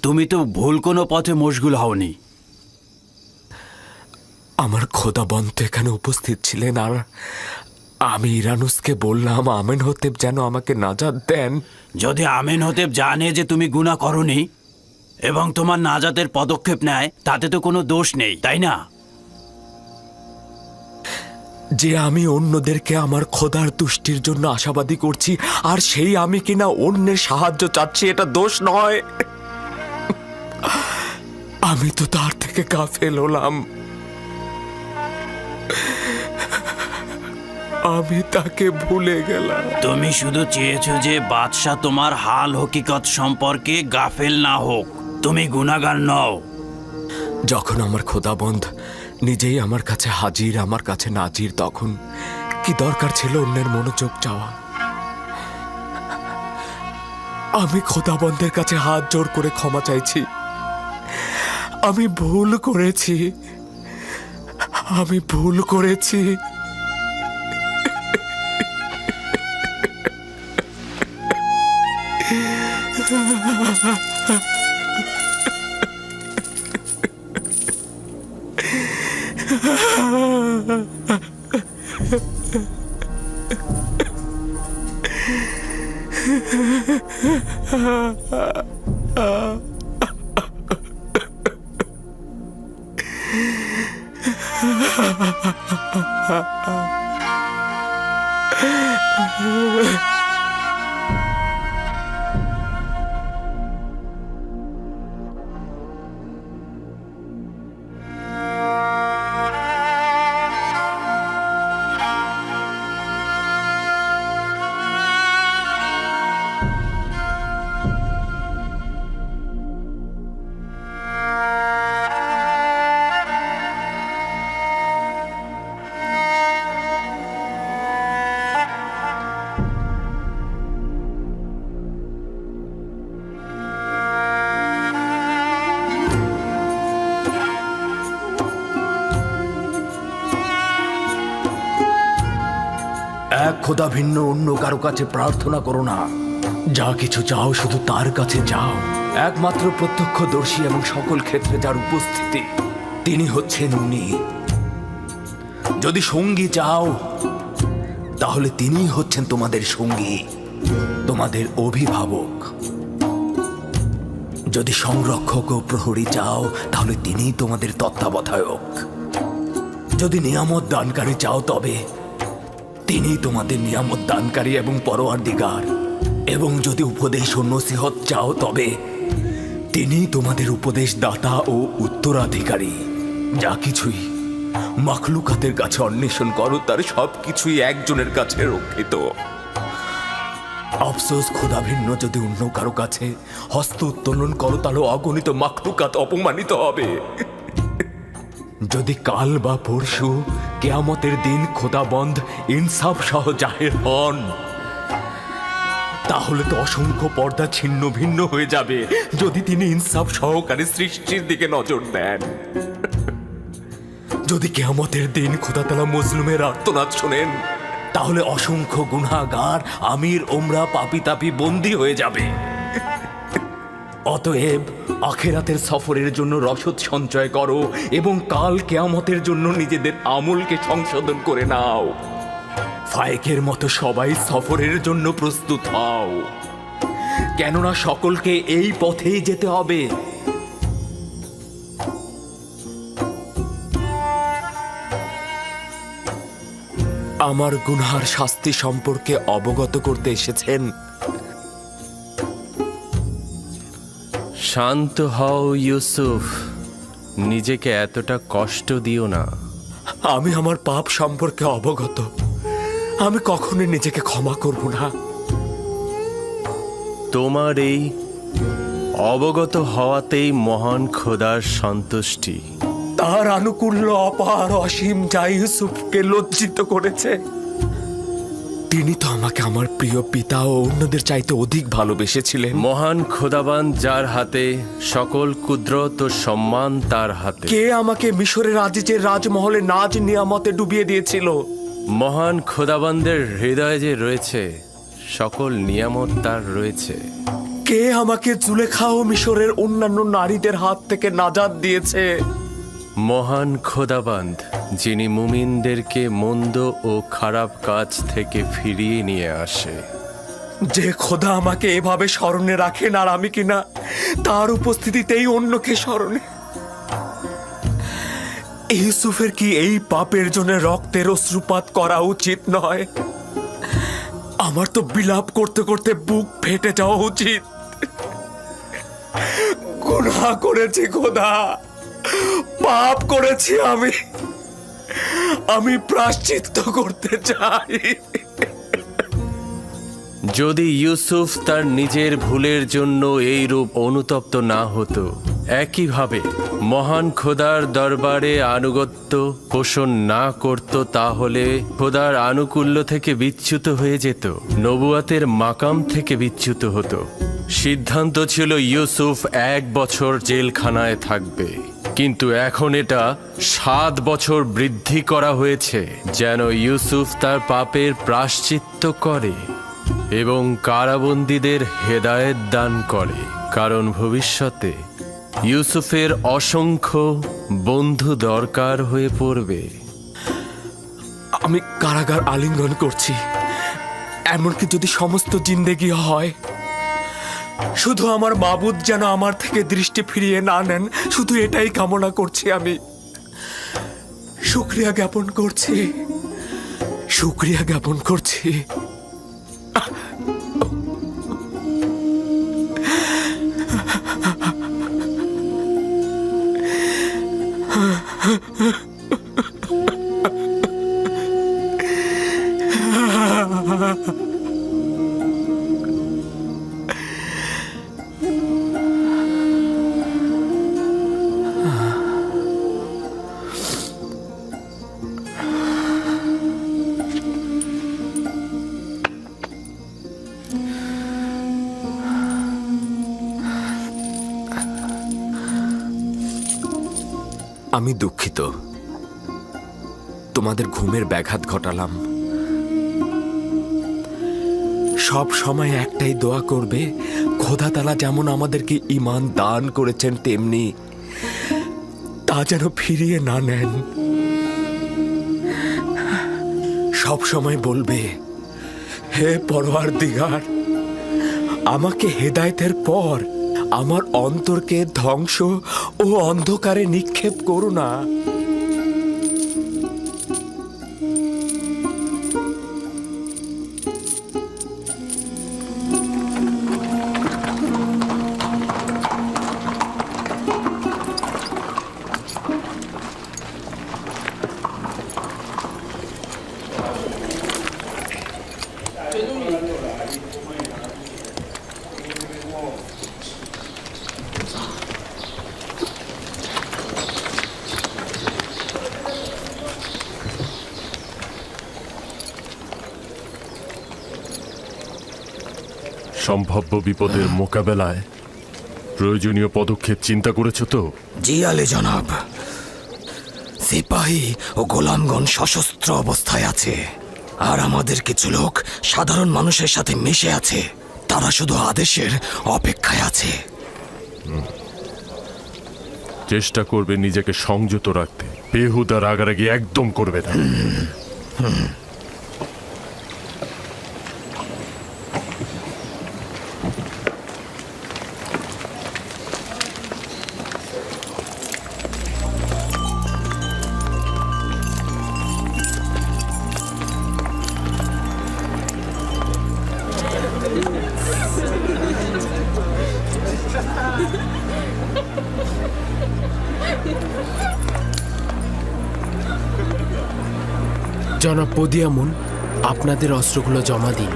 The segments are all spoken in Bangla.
তুমি তো ভুল কোনো পথে মশগুল হওনি। আমার খোদাবন্ত এখানে উপস্থিত ছিলেন, আর আমি ইরানুসকে বললাম আমেনহোতেব যেন আমাকে নাজাত দেন। যদি আমেনহোতেব জানে যে তুমি গুনাহ করনি এবং তোমার নাজাতের পদক্ষেপ নেয়, তাতে তো কোনো দোষ নেই, তাই না? যে আমি অন্যদেরকে আমার খোদার তুষ্টির জন্য আশাবাদী করছি, আর সেই আমি কিনা অন্যের সাহায্য চাচ্ছি, এটা দোষ নয়। আমি তো তার থেকে গাফেল হলাম। আমি তাকে ভুলে গেলাম। তুমি শুধু চেয়েছো যে বাদশাহ তোমার হাল হকিকত সম্পর্কে গাফেল না হোক। তুমি গুনাহগার নও। যখন আমার খোদাবন্ধ নিজেই আমার কাছে হাজির, আমার কাছে নাজির, তখন কি দরকার ছিল অন্যের মনোযোগ চাওয়া? আমি খোদাবন্ধের কাছে হাত জোর করে ক্ষমা চাইছি। আমি ভুল করেছি, আমি ভুল করেছি। এক খোদা ভিন্ন অন্য কারো কাছে প্রার্থনা করো না। যা কিছু চাও শুধু তার কাছে চাও। একমাত্র প্রত্যক্ষদর্শী এবং সকল ক্ষেত্রে যার উপস্থিতি, তিনি হচ্ছেন উনি। যদি সঙ্গী চাও তাহলে তিনিই হচ্ছেন তোমাদের সঙ্গী, তোমাদের অভিভাবক। যদি সংরক্ষক ও প্রহরী চাও তাহলে তিনিই তোমাদের তত্ত্বাবধায়ক। যদি নিয়ামত দানকারী চাও তবে তিনি তোমাদের নিয়ামত দানকারী এবং পরওয়ারদিগার। এবং যদি উপদেশ ও নসিহত চাও তবে তিনি তোমাদের উপদেশ দাতা ও উত্তরাধিকারী। যা কিছুই মাখলুকাতের কাছে অন্বেষণ করো তার সবকিছুই একজনের কাছে রক্ষিত। আফসোস, খোদা ভিন্ন যদি অন্য কারো কাছে হস্ত উত্তোলন করো তাহলে অগণিত মাখলুকাত অপমানিত হবে। যদি কাল বা পরশু কিয়ামতের দিন খোদাবন্ধ ইনসাফ সহ জাহির হন, তাহলে তো অসংখ্য পর্দা ছিন্ন ভিন্ন হয়ে যাবে। যদি তিনি ইনসাফ সহকারে সৃষ্টির দিকে নজর দেন, যদি কিয়ামতের দিন খোদা তাআলা মজলুমের আর্তনাদ শোনেন, তাহলে অসংখ্য গুনাহগার, আমির, ওমরা, পাপী তাপী বন্দী হয়ে যাবে। অতএব আখিরাতের সফরের জন্য রসদ সঞ্চয় করো এবং কাল কিয়ামতের জন্য নিজেদের আমলকে সংশোধন করে নাও। ফায়েকের মতো সবাই সফরের জন্য প্রস্তুত হও, কেননা সকলকে এই পথেই যেতে হবে। আমার গুনহার শাস্তি সম্পর্কে অবগত করতে এসেছেন। শান্ত হও ইউসুফ, নিজেকে এতটা কষ্ট দিও না। আমি আমার পাপ সম্পর্কে অবগত। আমি কখনোই নিজেকে ক্ষমা করব না। তোমার এই অবগত হওয়াতেই মহান খোদার সন্তুষ্টি। তার আনুকূল্য অপার অসীম, যা ইউসুফকে লজ্জিত করেছে। তিনি তো আমাকে আমার প্রিয় পিতা ও অন্যদের চাইতে অধিক ভালোবেসেছিলেন। মহান খোদাবান যার হাতে, সকল কুদরত ও সম্মান তার হাতে। কে আমাকে মিশরের আজিজের রাজমহলে নাজ নিয়ামতে ডুবিয়ে দিয়েছিল? মহান খোদাবানদের হৃদয়ে যে রয়েছে সকল নিয়ামত তার রয়েছে। কে আমাকে জুলেখা ও মিশরের অন্যান্য নারীদের হাত থেকে নাজাত দিয়েছে? মহান খোদাবান্দ, যিনি মুমিনদেরকে মন্দ ও খারাপ কাজ থেকে ফিরিয়ে নিয়ে আসে। যে খোদা আমাকে এভাবে স্মরণে রাখেন আর আমি কিনা তার উপস্থিতিতেই অন্যকে স্মরণে। ইউসুফের কি এই পাপের জন্য রক্তের অশ্রুপাত করা উচিত নয়? আমার তো বিলাপ করতে করতে বুক ফেটে যাওয়া উচিত। গুনাহ করেছি খোদা, পাপ করেছি আমি প্রায়শ্চিত্ত করতে চাই। যদি ইউসুফ তার নিজের ভুলের জন্য এই রূপ অনুতপ্ত না হতো, একইভাবে মহান খোদার দরবারে আনুগত্য পোষণ না করত, তাহলে খোদার আনুকূল্য থেকে বিচ্যুত হয়ে যেত, নবুয়াতের মাকাম থেকে বিচ্যুত হতো। সিদ্ধান্ত ছিল ইউসুফ 1 বছর জেলখানায় থাকবে, কিন্তু এখন এটা 7 বছর বৃদ্ধি করা হয়েছে, যেন ইউসুফ তার পাপের প্রায়শ্চিত্ত করে এবং কারাবন্দীদের হেদায়েত দান করে, কারণ ভবিষ্যতে ইউসুফের অসংখ্য বন্ধু দরকার হয়ে পড়বে। আমি কারাগার আলিঙ্গন করছি, এমনকি যদি সমস্ত জিন্দেগি হয়। শুধু আমার মাবুদ যেন আমার থেকে দৃষ্টি ফিরিয়ে না নেন, শুধু এটাই কামনা করছি। আমি শুকরিয়া জ্ঞাপন করছি, শুকরিয়া জ্ঞাপন করছি। আমি দুঃখিত, তোমাদের ঘুমের ব্যাঘাত ঘটালাম। সব সময় একটাই দোয়া করবে, খোদা তাআলা যেমন আমাদেরকে ঈমান দান করেছেন তেমনি তা যেন ফিরিয়ে না নেন। সব সময় বলবে, হে পরওয়ারদিগার, আমাকে হেদায়েতের পর আমার অন্তরকে ধ্বংস ও অন্ধকারে নিক্ষেপ করো না। সম্ভাব্য বিপদের মোকাবেলায় প্রয়োজনীয় পদক্ষেপ চিন্তা করেছ তো? জি আলী জনাব, সিপাহী ও গোলামগণ সশস্ত্র অবস্থায় আছে, আর আমাদের কিছু লোক সাধারণ মানুষের সাথে মিশে আছে। তারা শুধু আদেশের অপেক্ষায় আছে। চেষ্টা করবে নিজেকে সংযত রাখতে, বেহুদা রাগারাগি একদম করবে না। জনাব পদিয়ামুন, আপনাদের অস্ত্রগুলো জমা দিন।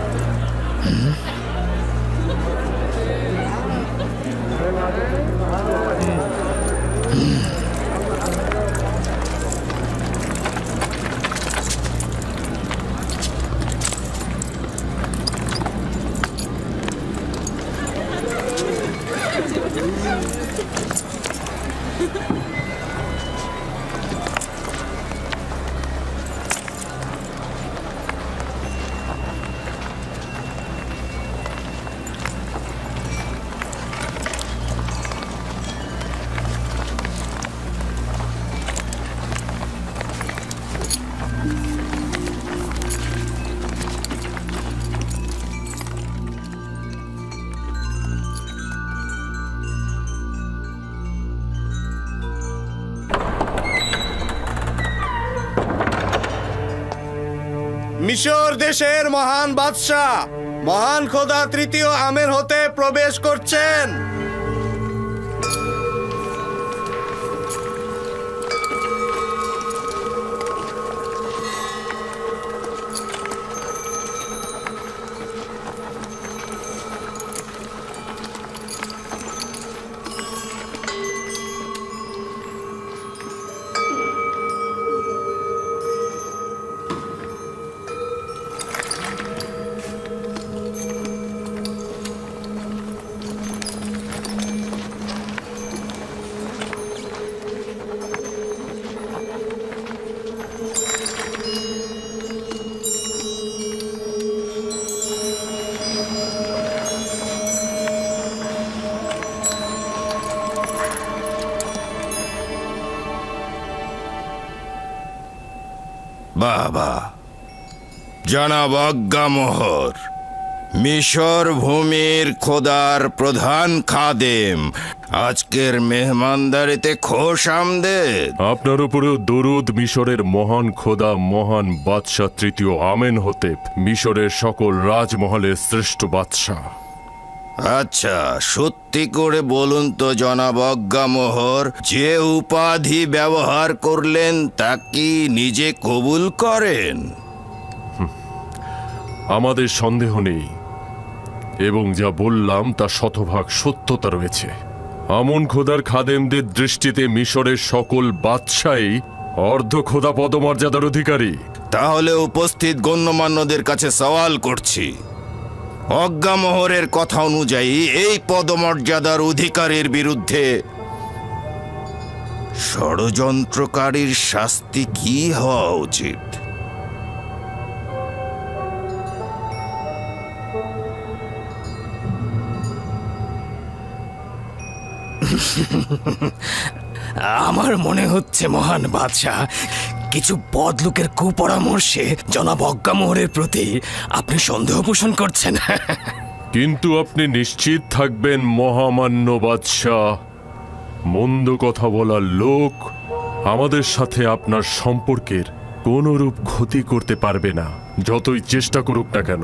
মিশর দেশের মহান বাদশাহ মহান খোদা তৃতীয় আমের হতে প্রবেশ করছেন। বাবা, জনাব আজ্ঞামোহর, মিশর ভূমির খোদার প্রধান খাদেম আজকের মেহমানদারিতে খোশ আমদেদ। আপনার উপরেও দরুদ মিশরের মহান খোদা মহান বাদশাহ তৃতীয় আমেন হতে, মিশরের সকল রাজমহলের শ্রেষ্ঠ বাদশাহ। আচ্ছা, সত্যি করে বলুন তো জনাব আজ্ঞামোহর, যে উপাধি ব্যবহার করলেন তা কি নিজে কবুল করেন? আমাদের সন্দেহ নেই, এবং যা বললাম তা শতভাগ সত্যতা রয়েছে। আমন খোদার খাদেমদের দৃষ্টিতে মিশরের সকল বাদশাহই অর্ধ খোদা পদমর্যাদার অধিকারী। তাহলে উপস্থিত গণ্যমান্যদের কাছে সওয়াল করছি, অজ্ঞামোহরের কথা অনুযায়ী এই পদমর্যাদার অধিকারীর বিরুদ্ধে ষড়যন্ত্রকারীর শাস্তি কি হওয়া উচিত? আমার মনে হচ্ছে মহান বাদশাহ, কিছু বদলোকের কুপরামর্শে জনাব অজ্ঞামোহরের প্রতি আপনি সন্দেহ পোষণ করছেন। কিন্তু আপনি নিশ্চিত থাকবেন মহামান্য বাদশাহ, মন্দ কথা বলার লোক আমাদের সাথে আপনার সম্পর্কের কোনরূপ ক্ষতি করতে পারবে না, যতই চেষ্টা করুক না কেন।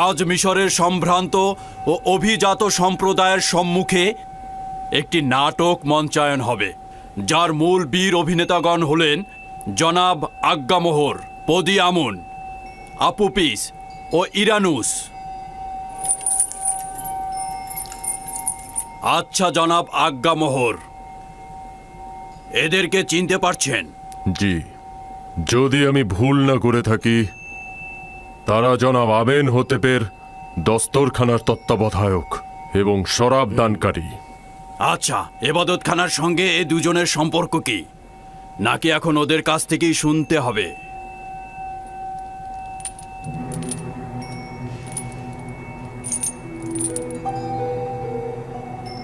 আজ মিশরের সম্ভ্রান্ত ও অভিজাত সম্প্রদায়ের সম্মুখে একটি নাটক মঞ্চায়ন হবে, যার মূল বীর অভিনেতাগণ হলেন জনাব আজ্ঞামোহর, পদিয়ামুন, আপুপিস ও ইরানুস। আচ্ছা জনাব আজ্ঞামোহর, এদেরকে চিনতে পারছেন? জি, যদি আমি ভুল না করে থাকি, তারা জনাব আমেন হতেপের দস্তরখানার তত্ত্বাবধায়ক এবং শরাব দানকারী। আচ্ছা, এবাদত খানার সঙ্গে এই দুজনের সম্পর্ক কি, নাকি এখন ওদের কাছ থেকেই শুনতে হবে?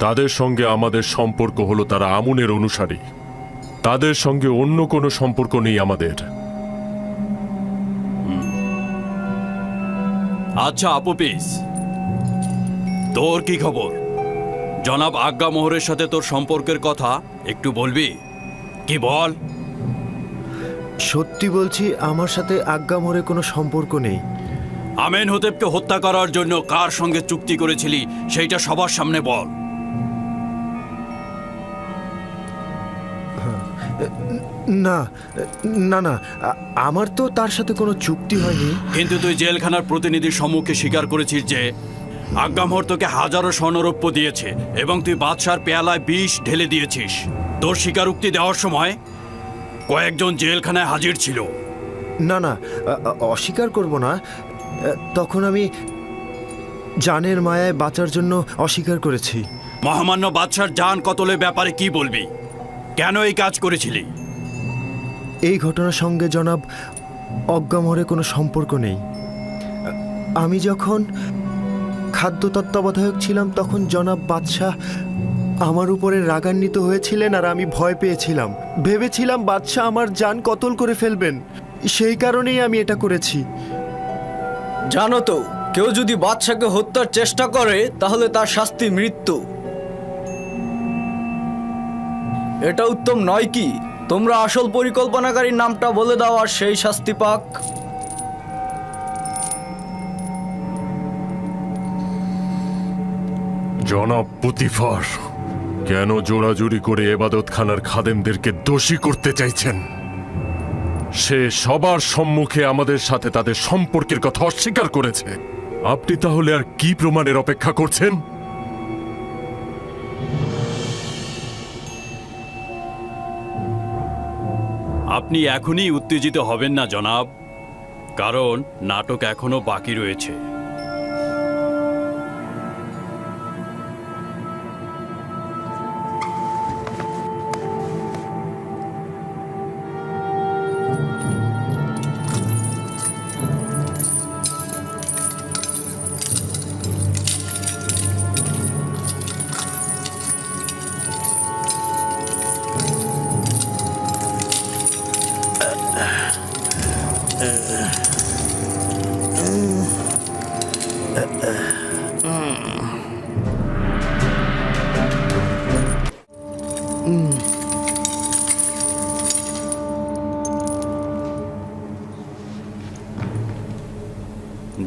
তাদের সঙ্গে আমাদের সম্পর্ক হলো তারা আমুনের অনুসারী। তাদের সঙ্গে অন্য কোনো সম্পর্ক নেই আমাদের। আচ্ছা আপুপিস, তোর কি খবর? জনাব আজ্ঞা মোহরের সাথে তোর সম্পর্কের কথা একটু বলবি কি? বল। সত্যি বলছি, আমার সাথে আজ্ঞা মোহরে কোনো সম্পর্ক নেই। আমেন হোতেবকে হত্যা করার জন্য কার সঙ্গে চুক্তি করেছিলি সেইটা সবার সামনে বল। না না না, আমার তো তার সাথে কোনো চুক্তি হয়নি। কিন্তু তুই জেলখানার প্রতিনিধির সম্মুখে স্বীকার করেছিস যে আজ্ঞা মোহর তোকে হাজারো স্বর্ণরৌপ্য দিয়েছে এবং তুই বাদশার পেয়ালায় বিষ ঢেলে দিয়েছিস। তোর স্বীকারোক্তি দেওয়ার সময় কয়েকজন জেলখানায় হাজির ছিল। না না, অস্বীকার করব না। তখন আমি জানের মায়ায় বাঁচার জন্য অস্বীকার করেছি। মহামান্য বাদশার জান কতলের ব্যাপারে কি বলবি? কেন এই কাজ করেছিলি? এই ঘটনার সঙ্গে জনাব অজ্ঞা মোহরে কোনো সম্পর্ক নেই। আমি যখন খাদ্য তত্ত্বাবধায়ক ছিলাম তখন জনাব বাদশাহ আমার উপরে রাগান্বিত হয়েছিলেন আর আমি ভয় পেয়েছিলাম। ভেবেছিলাম বাদশাহ আমার জান কতল করে ফেলবেন, সেই কারণেই আমি এটা করেছি। জানো তো, কেউ যদি বাদশাকে হত্যার চেষ্টা করে তাহলে তার শাস্তি মৃত্যু। এটা উত্তম নয় কি? তোমরা আসল পরিকল্পনাকারীর নামটা বলে দাও আর সেই শাস্তি পাক। জনাব পুতিফার, কেন জোড়াজুড়ি করে এবাদত খানার খাদেমদেরকে দোষী করতে চাইছেন? সে সবার সম্মুখে আমাদের সাথে তাদের সম্পর্কের কথা অস্বীকার করেছে। আপনি তাহলে আর কি প্রমাণের অপেক্ষা করছেন? আপনি এখনই উত্তেজিত হবেন না জনাব, কারণ নাটক এখনো বাকি রয়েছে।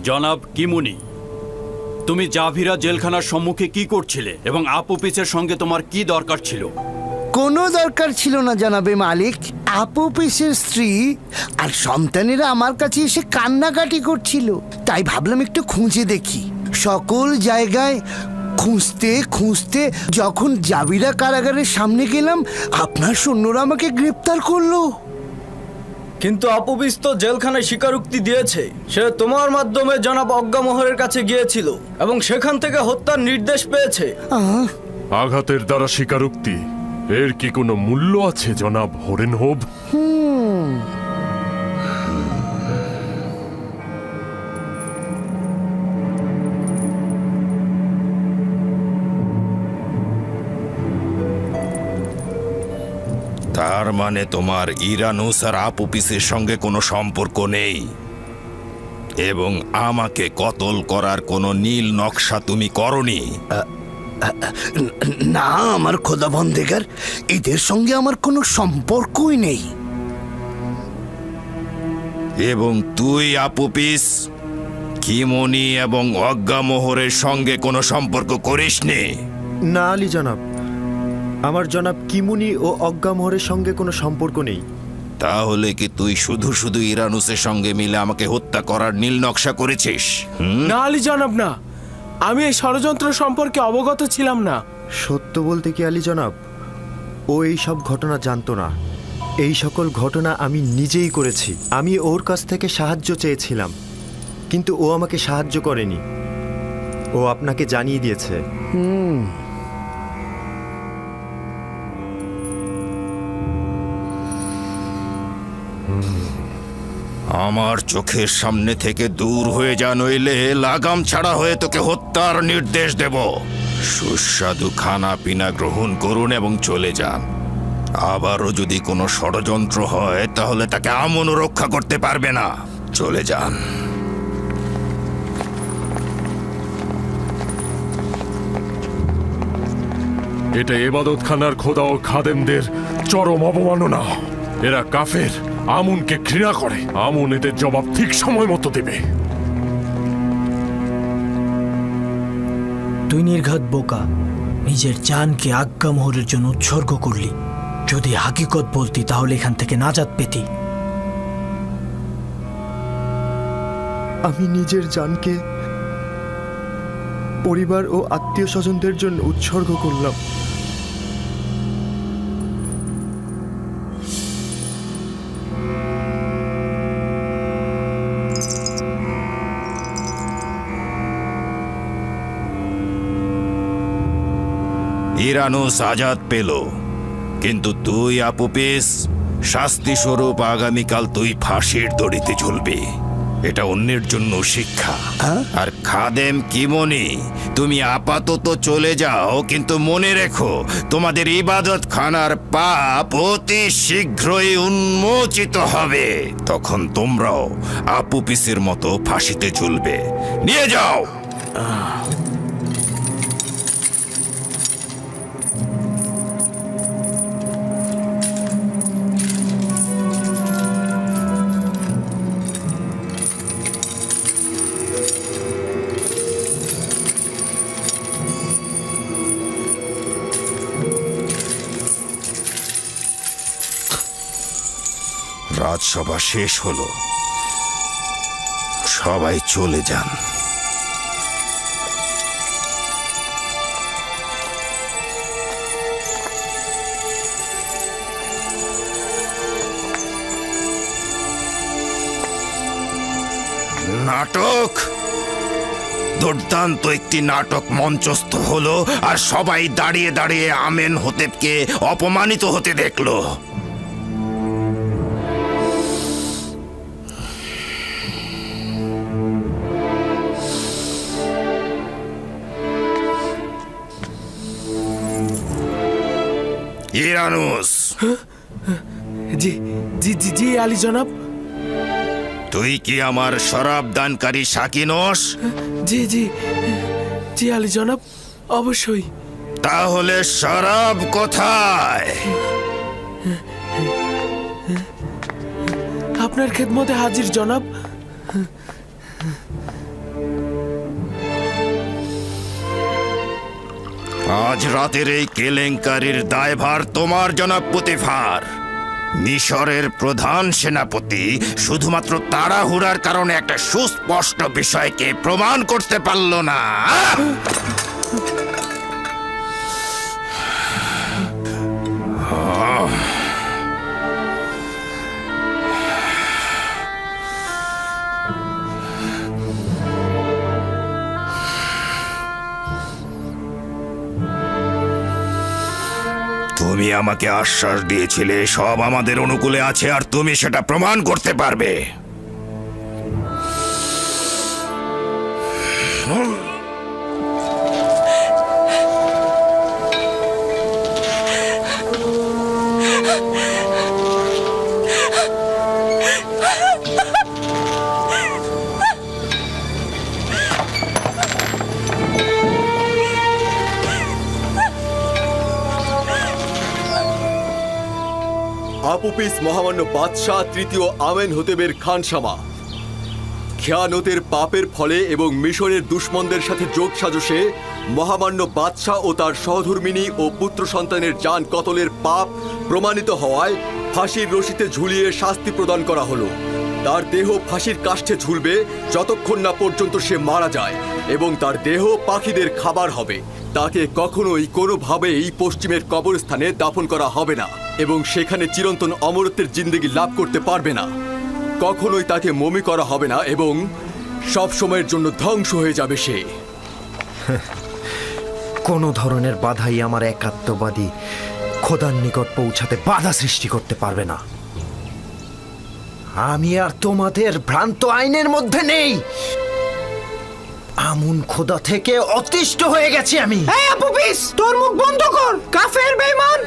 জনাব কিমুনি, তুমি জাভিরা জেলখানার সম্মুখে কি করছিলে এবং আপুপিসের সঙ্গে তোমার কি দরকার ছিল? কোনো দরকার ছিল না জানাবে মালিক। আপুপিসের স্ত্রী আর সন্তানেরা আমার কাছে এসে কান্নাকাটি করছিল, তাই ভাবলাম একটু খুঁজে দেখি। সকল জায়গায় খুঁজতে খুঁজতে যখন জাবিরা কারাগারের সামনে গেলাম, আপনার সৈন্যরা আমাকে গ্রেপ্তার করলো। কিন্তু আপুবিস তো জেলখানায় স্বীকারোক্তি দিয়েছে সে তোমার মাধ্যমে জনাব অজ্ঞা মোহরের কাছে গিয়েছিল এবং সেখান থেকে হত্যার নির্দেশ পেয়েছে। আঘাতের দ্বারা স্বীকারোক্তি, এর কি কোনো মূল্য আছে জনাব হরেনহোব? তার মানে তোমার ইরানুস আর আপুপিসের সঙ্গে কোনো সম্পর্ক নেই এবং আমাকে কতল করার কোনো নীল নকশা তুমি করনি। না আমার খোদা বন্দেগার, এদের সঙ্গে আমার কোনো সম্পর্কই নেই। এবং তুই আপুপিস, কিমনি এবং অজ্ঞামোহরের সঙ্গে কোনো সম্পর্ক করিসনি? না আলী জনাব, আমার জনাব কিমুনি ও অজ্ঞা মোহরের সঙ্গে কোনো সম্পর্ক নেই। তাহলে কি তুই শুধু শুধু ইরানুসের সঙ্গে মিলে আমাকে হত্যা করার নীল নকশা করেছিস? না আলী জনাব, না, আমি এই ষড়যন্ত্র সম্পর্কে অবগত ছিলাম না। সত্য বলতে কি আলী জনাব, ও এই সব ঘটনা জানতো না। এই সকল ঘটনা আমি নিজেই করেছি। আমি ওর কাছ থেকে সাহায্য চেয়েছিলাম, কিন্তু ও আমাকে সাহায্য করেনি। ও আপনাকে জানিয়ে দিয়েছে। আমার চোখের সামনে থেকে দূর হয়ে যা, নইলে লাগাম ছাড়া হয়ে তোকে হত্যার নির্দেশ দেব। সুস্বাদু খানা পিনা গ্রহণ করুন এবং চলে যান। আবারও যদি কোনো ষড়যন্ত্র হয় তাহলে তাকে আমনও রক্ষা করতে পারবে না। চলে যান। এটা এবাদতখানার খোদা ও খাদেমদের চরম অবমাননা। এরা কাফের, আমুনকে ঘৃণা করে। আমুন এদের জবাব ঠিক সময় মতো দেবে। তুই নির্ঘাত বোকা, নিজের জানকে আজ্ঞামোহরের জন্য উৎসর্গ করলি। যদি হাকিকত বলতি তাহলে এখান থেকে নাজাত পেতি। আমি নিজের জানকে পরিবার ও আত্মীয় স্বজনদের জন্য উৎসর্গ করলাম। ইরানুস আজাদ পেল, কিন্তু তুই আপুপিস, শাস্তি স্বরূপ আগামীকাল তুই ফাঁসির দড়িতে ঝুলবি। এটা অন্যের জন্য শিক্ষা। আর খাদেম কিমনি, তুমি আপাতত চলে যাও, কিন্তু মনে রেখো তোমাদের ইবাদত খানার পাপ অতি শীঘ্রই উন্মোচিত হবে। তখন তোমরাও আপুপিসের মতো ফাঁসিতে ঝুলবে। নিয়ে যাও। রাজসভা শেষ হলো, সবাই চলে যান। নাটক, দুর্দান্ত একটি নাটক মঞ্চস্থ হলো, আর সবাই দাঁড়িয়ে দাঁড়িয়ে আমেন হতেবকে অপমানিত হতে দেখলো। ইরানুস, জি জি জি জি আলী জনাব। তুই কি আমার শরাব দানকারী সাকি নস? জি জি জি আলী জনাব, অবশ্যই। তাহলে শরাব কোথায়? আপনার খেদমতে হাজির জনাব। আজ রাতের এই কেলেঙ্কারির দায়ভার তোমার, জনাব পুতিফার। মিশরের প্রধান সেনাপতি শুধুমাত্র তাড়াহুড়ার কারণে একটা সুস্পষ্ট বিষয়কে প্রমাণ করতে পারল না। তুমি আমাকে আশ্বাস দিয়েছিলে সব আমাদের অনুকূলে আছে, আর তুমি সেটা প্রমাণ করতে পারবে। আপুপিস মহামান্য বাদশাহ তৃতীয় আমেন হতেবের খানসামা খেয়ানতের পাপের ফলে এবং মিশরের দুশ্মনদের সাথে যোগ সাজসে মহামান্য বাদশাহ ও তার সহধর্মিনী ও পুত্র সন্তানের জান কতলের পাপ প্রমাণিত হওয়ায় ফাঁসির রশিতে ঝুলিয়ে শাস্তি প্রদান করা হলো। তার দেহ ফাঁসির কাষ্ঠে ঝুলবে যতক্ষণ না পর্যন্ত সে মারা যায়, এবং তার দেহ পাখিদের খাবার হবে। তাকে কখনোই কোনোভাবেই পশ্চিমের কবরস্থানে দাফন করা হবে না, এবং সেখানে চিরন্তন অমরত্বের জিন্দেগি লাভ করতে পারবে না। কখনোই তাকে মমি করা হবে না, এবং সব সময়ের জন্য ধ্বংস হয়ে যাবে সে। কোনো ধরনের বাধাই আমার একাত্মবাদী খোদার নিকট পৌঁছাতে বাধা সৃষ্টি করতে পারবে না। আমি আর তোমাদের ভ্রান্ত আইনের মধ্যে নেই। আমুন খোদা থেকে অতিষ্ঠ হয়ে গেছি আমি। এই আপুপিস, তোর মুখ বন্ধ কর, কাফের বেঈমান।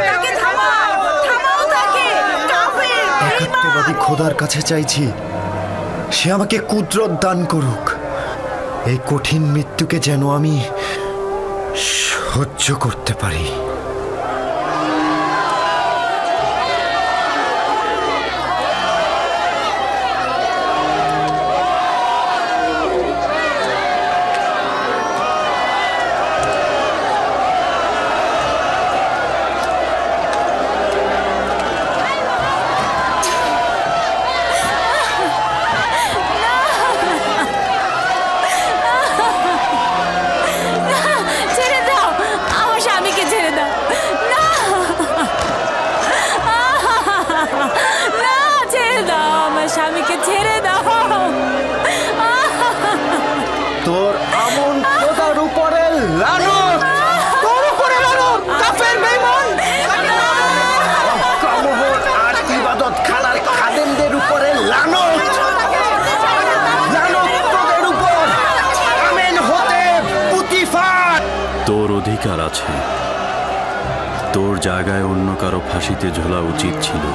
তাকে থামাও, থামাও তাকে, কাফের বেঈমান। একাত্মবাদী খোদার কাছে চাইছি, সে আমাকে কুদরত দান করুক। এই কঠিন মৃত্যুকে যেন আমি সহ্য করতে পারি। ছেড়ে দাও, আমার স্বামীকে ছেড়ে দাও। না, না, ছেড়ে দাও, আমার স্বামীকে ছেড়ে দাও। তোর আমন খোদার উপরে লানত, তোর উপরে লানত, কাফের বেঈমান। অক্কামোহর আর ইবাদত খানার খাদেমদের উপরে লানত, লানত তোদের উপর। আমেন হতে পুতিফার। তোর অধিকার আছে, তোর জায়গায় অন্য কারো ফাঁসিতে ঝোলা উচিত ছিল।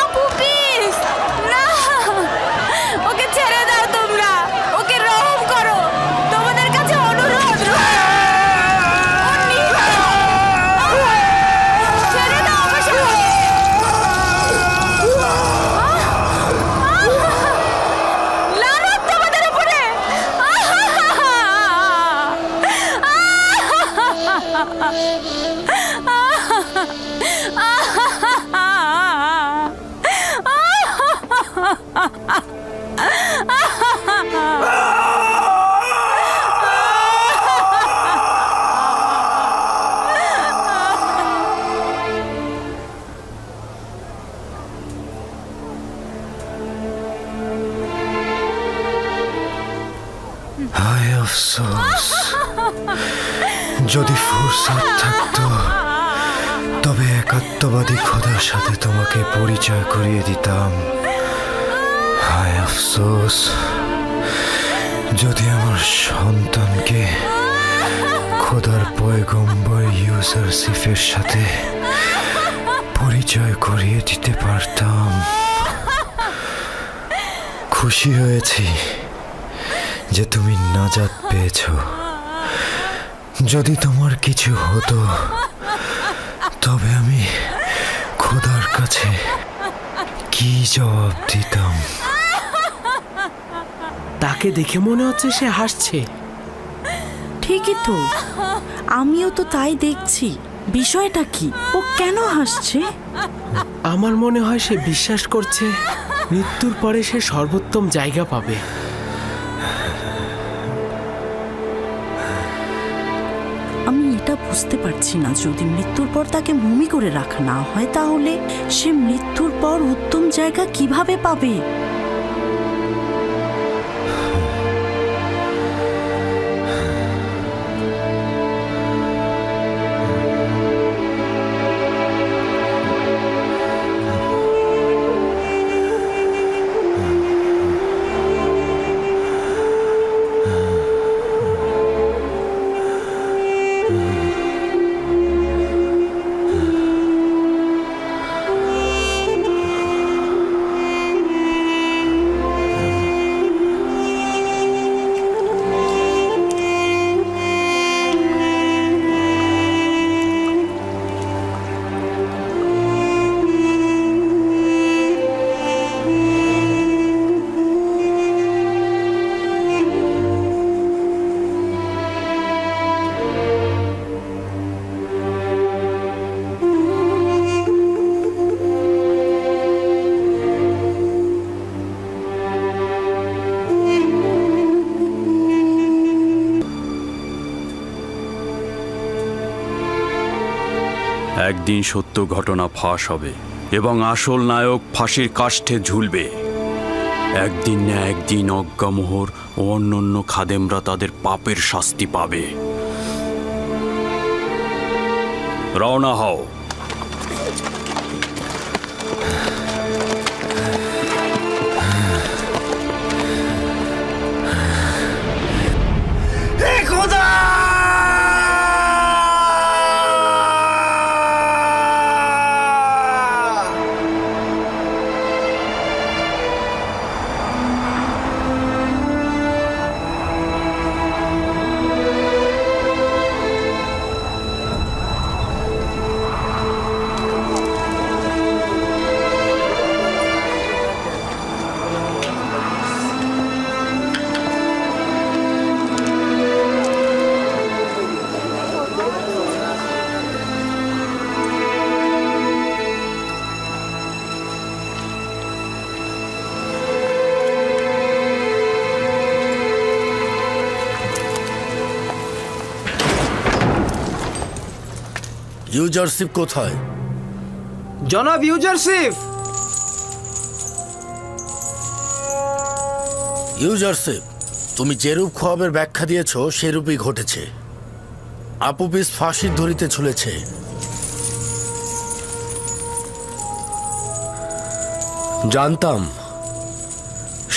আপু প্লিজ, না, ওকে ছেড়ে দাও তোমরা, ওকে রহম করো, তোমাদের কাছে অনুরোধ। ছেড়ে দাও আমার স্বামী। লানত তোমাদের উপরে। হায় আফসোস, যদি ফুরসত থাকতো তবে একাত্মবাদী খোদার সাথে তোমাকে পরিচয় করিয়ে দিতাম। হায় আফসোস, যদি আমার সন্তানকে খোদার পয়গম্বর ইউসুফের সাথে পরিচয় করিয়ে দিতে পারতাম। খুশি হয়েছি যে তুমি নাজাত পেয়েছ। যদি তোমার কিছু হতো তবে আমি খোদার কাছে কি জবাব দিতাম? তাকে দেখে মনে হচ্ছে সে হাসছে। ঠিকই তো, আমিও তো তাই দেখছি। বিষয়টা কি, ও কেন হাসছে? আমার মনে হয় সে বিশ্বাস করছে মৃত্যুর পরে সে সর্বোত্তম জায়গা পাবে। আমি এটা বুঝতে পারছি না, যদি মৃত্যুর পর তাকে মমি করে রাখা না হয় তাহলে সে মৃত্যুর পর উত্তম জায়গা কিভাবে পাবে? একদিন সত্য ঘটনা ফাঁস হবে এবং আসল নায়ক ফাঁসির কাষ্ঠে ঝুলবে। একদিন না একদিন অজ্ঞামোহর ও অন্যান্য খাদেমরা তাদের পাপের শাস্তি পাবে। রওনা হও। ইউজারশিপ কোথায়? জনাব ইউজারশিপ! ইউজারশিপ, তুমি যেরূপ খোয়াবের ব্যাখ্যা দিয়েছ সেরূপই ঘটেছে। আপুপিস ফাঁসির ধরিতে ঝুলেছে। জানতাম।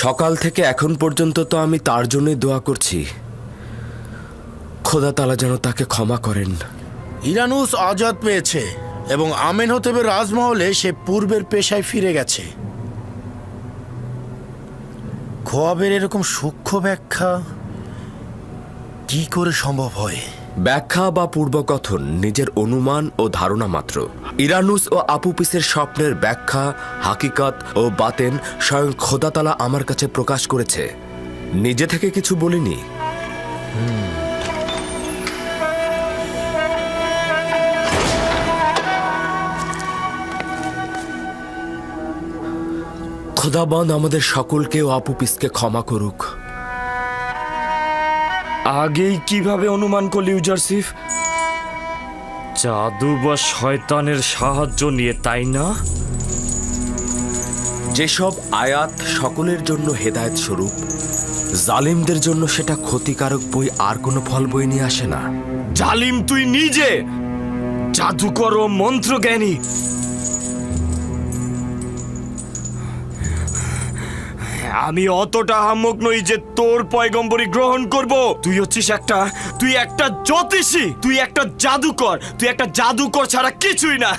সকাল থেকে এখন পর্যন্ত তো আমি তার জন্যই দোয়া করছি। খোদা তাআলা যেন তাকে ক্ষমা করেন। ইরানুস আজাদ পেয়েছে এবং আমেনহোতেবের রাজমহলে সে পূর্বের পেশায় ফিরে গেছে। খোয়াবের এরকম সূক্ষ্ম ব্যাখ্যা কি করে সম্ভব হয়? ব্যাখ্যা বা পূর্বকথন নিজের অনুমান ও ধারণা মাত্র। ইরানুস ও আপুপিসের স্বপ্নের ব্যাখ্যা, হাকিকত ও বাতেন স্বয়ং খোদা তাআলা আমার কাছে প্রকাশ করেছে। নিজে থেকে কিছু বলিনি। খোদাবন্দ আমাদের সকলকে ও আপুপিসকে ক্ষমা করুক। আগেই কিভাবে অনুমান করলি ইউজারশিপ? জাদু বা শয়তানের সাহায্য নিয়ে, তাই না? যেসব আয়াত সকলের জন্য হেদায়েত স্বরূপ, জালিমদের জন্য সেটা ক্ষতিকারক বই আর কোনো ফল বই নিয়ে আসে না। জালিম তুই নিজে, জাদুকর ও মন্ত্রজ্ঞানী। আমি অতটা আহাম্মক নই যে তোর পয়গম্বরী গ্রহণ করব। তুই হচ্ছিস তুই একটা জ্যোতিষী, তুই একটা জাদুকর ছাড়া কিছুই না।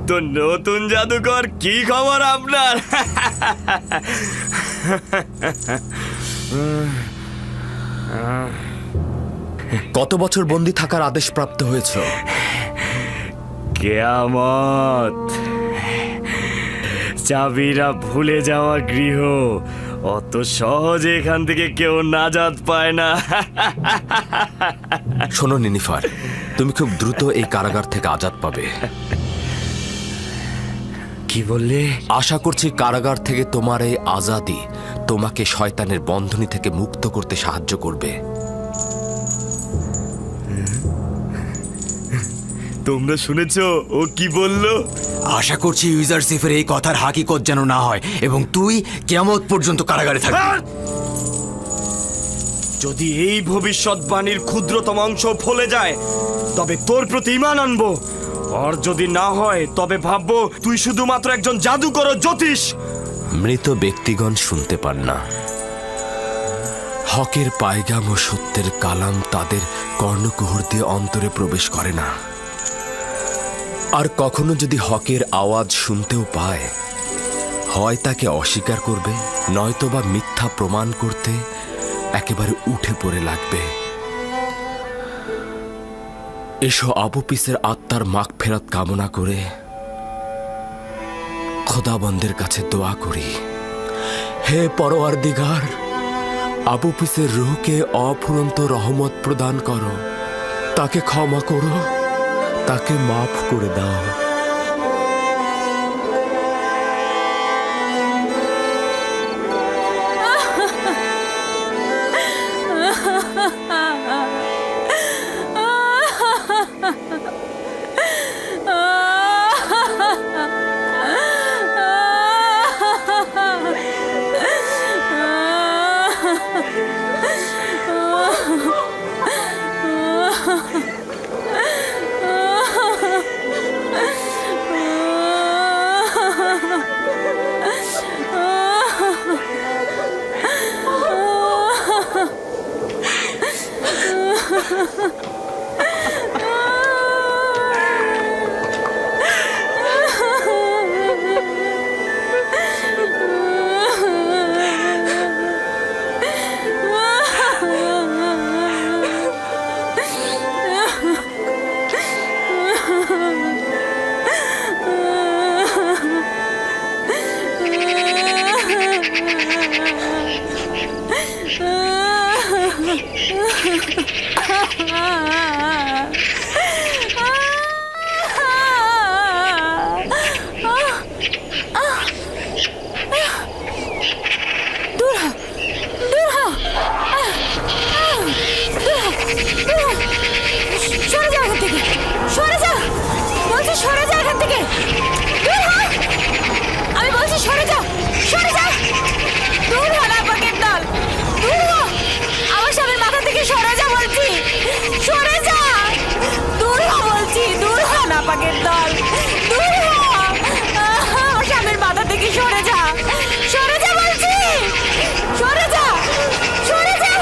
তো নতুন জাদুকর, কি খবর আপনার? কত বছর বন্দী থাকার আদেশ প্রাপ্ত হয়েছে? কিয়ামত। চাবিরা ভুলে যাওয়া গৃহ, অত সহজে এখান থেকে কেউ নাজাত পায় না। শোনো নিনিফার, তুমি খুব দ্রুত এই কারাগার থেকে আজাদ পাবে। কি বললে? আশা করছি কারাগার থেকে তোমার এই আজাদি তোমাকে শয়তানের বন্ধনী থেকে মুক্ত করতে সাহায্য করবে। তোমরা শুনেছো ও কি বললো? আশা করছি ইউজারশিপের এই কথার হাকিকত যেন না হয় এবং তুই কিয়ামত পর্যন্ত কারাগারে থাকবি। যদি এই ভবিষ্যৎবাণীর ক্ষুদ্রতম অংশ ফলে যায় তবে তোর প্রতি ঈমান আনবো, আর যদি না হয় তবে ভাববো তুই শুধুমাত্র একজন জাদুকর ও জ্যোতিষ। মৃত ব্যক্তিগণ শুনতে পান না। হকের পায়গাম ও সত্যের কালাম তাদের কর্ণকুহর দিয়ে অন্তরে প্রবেশ করে না। আর কখনো যদি হকের আওয়াজ শুনতেও পায়, হয় তাকে অস্বীকার করবে, নয়তোবা মিথ্যা প্রমাণ করতে একেবারে উঠে পড়ে লাগবে। এসো আপুপিসের আত্মার মাগফিরাত কামনা করে খোদাবন্দের কাছে দোয়া করি। হে পরওয়ারদিগার, আপুপিসের রূহকে অফুরন্ত রহমত প্রদান করো, তাকে ক্ষমা করো, তাকে মাফ করে দাও। দূর হ, দূর হ। সরে যা এখান থেকে, সরে যা বলছি, সরে যা এখান থেকে, দূর হ। আমি বলছি সরে যা, সরে যা, দূর হ নাপাকের দল, দূর হ। আমার স্বামীর মাথা থেকে সরে যা বলছি, সরে যা, দূর হ বলছি, দূর হ নাপাকের দল, দূর হ। আমার স্বামীর মাথা থেকে সরে যা, সরে যা বলছি, সরে যা, সরে যা।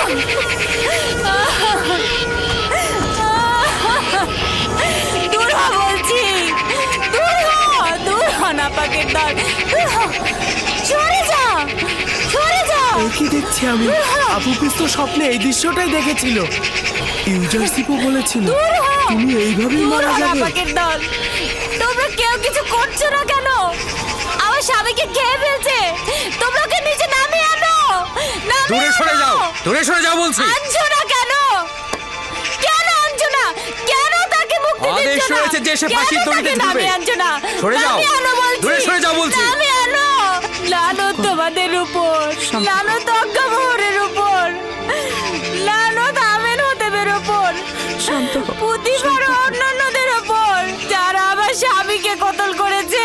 দূর হ বলছি, দূর হ, দূর হ নাপাকের দল, দূর হ, সরে যা, সরে যা। কি দেখছি আমি? আপুপিস তো স্বপ্নে এই দৃশ্যটাই দেখেছিল। ইউজারশিপও বলেছিল তুমি এইভাবেই মারা যাবে। নাপাকের দল, তোমরা কেউ কিছু করছো না কেন? আমার স্বামীকে খেয়ে ফেলছে, তোমরা ওকে নিচে নামিয়ে আনো, দূরে সরে যাও, দূরে সরে যাও বলছি। আনছো না কেন? কেন আনছো না? কেন তাকে মুক্তি দিচ্ছ না? আদেশ রয়েছে যে সে ফাঁসির দড়িতে ঝুলবে। নামিয়ে আনছো না? সরে যাও, নামিয়ে আনো বলছি, দূরে সরে যাও বলছি। নামিয়ে আনো। লানত তোমাদের উপর, লানত অজ্ঞামোহরের উপর, লানত আমেন হতেবের উপর, প্রতিবার অন্যান্যদের উপর যারা আমার স্বামীকে কতল করেছে।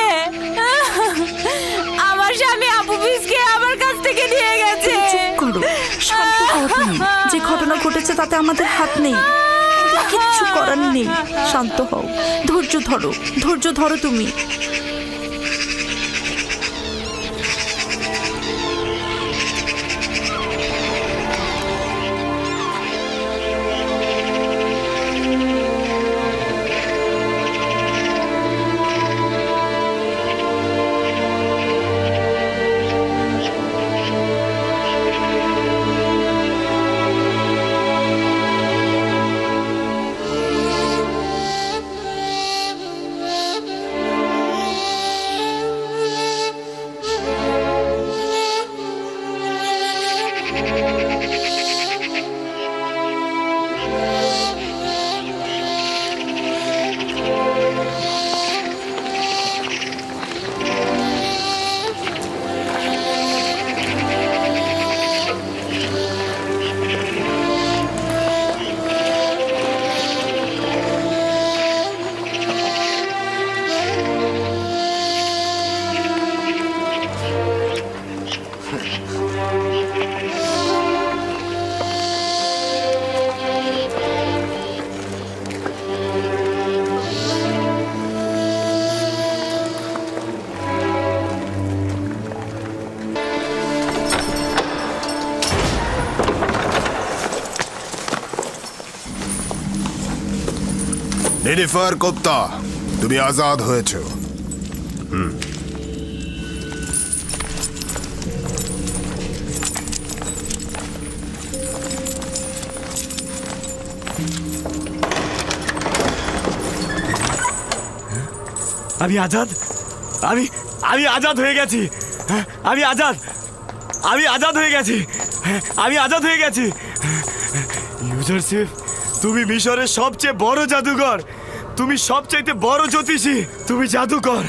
আমার স্বামী আপুপিসকে আমার কাছ থেকে নিয়ে গেছে। যে ঘটনা ঘটেছে তাতে আমাদের হাত নেই, কিচ্ছু করার নেই। শান্ত হও, ধৈর্য ধরো, ধৈর্য ধরো তুমি। নিনিফার কোপ্তা, তুমি আজাদ হয়েছো। আমি আজাদ, আমি আমি আজাদ হয়ে গেছি, আমি আজাদ, আমি আজাদ হয়ে গেছি, আমি আজাদ হয়ে গেছি। ইউজারশিপ, তুমি মিশরের সবচেয়ে বড় জাদুকর, তুমি সবচাইতে বড় জ্যোতিষী, তুমি জাদুকর।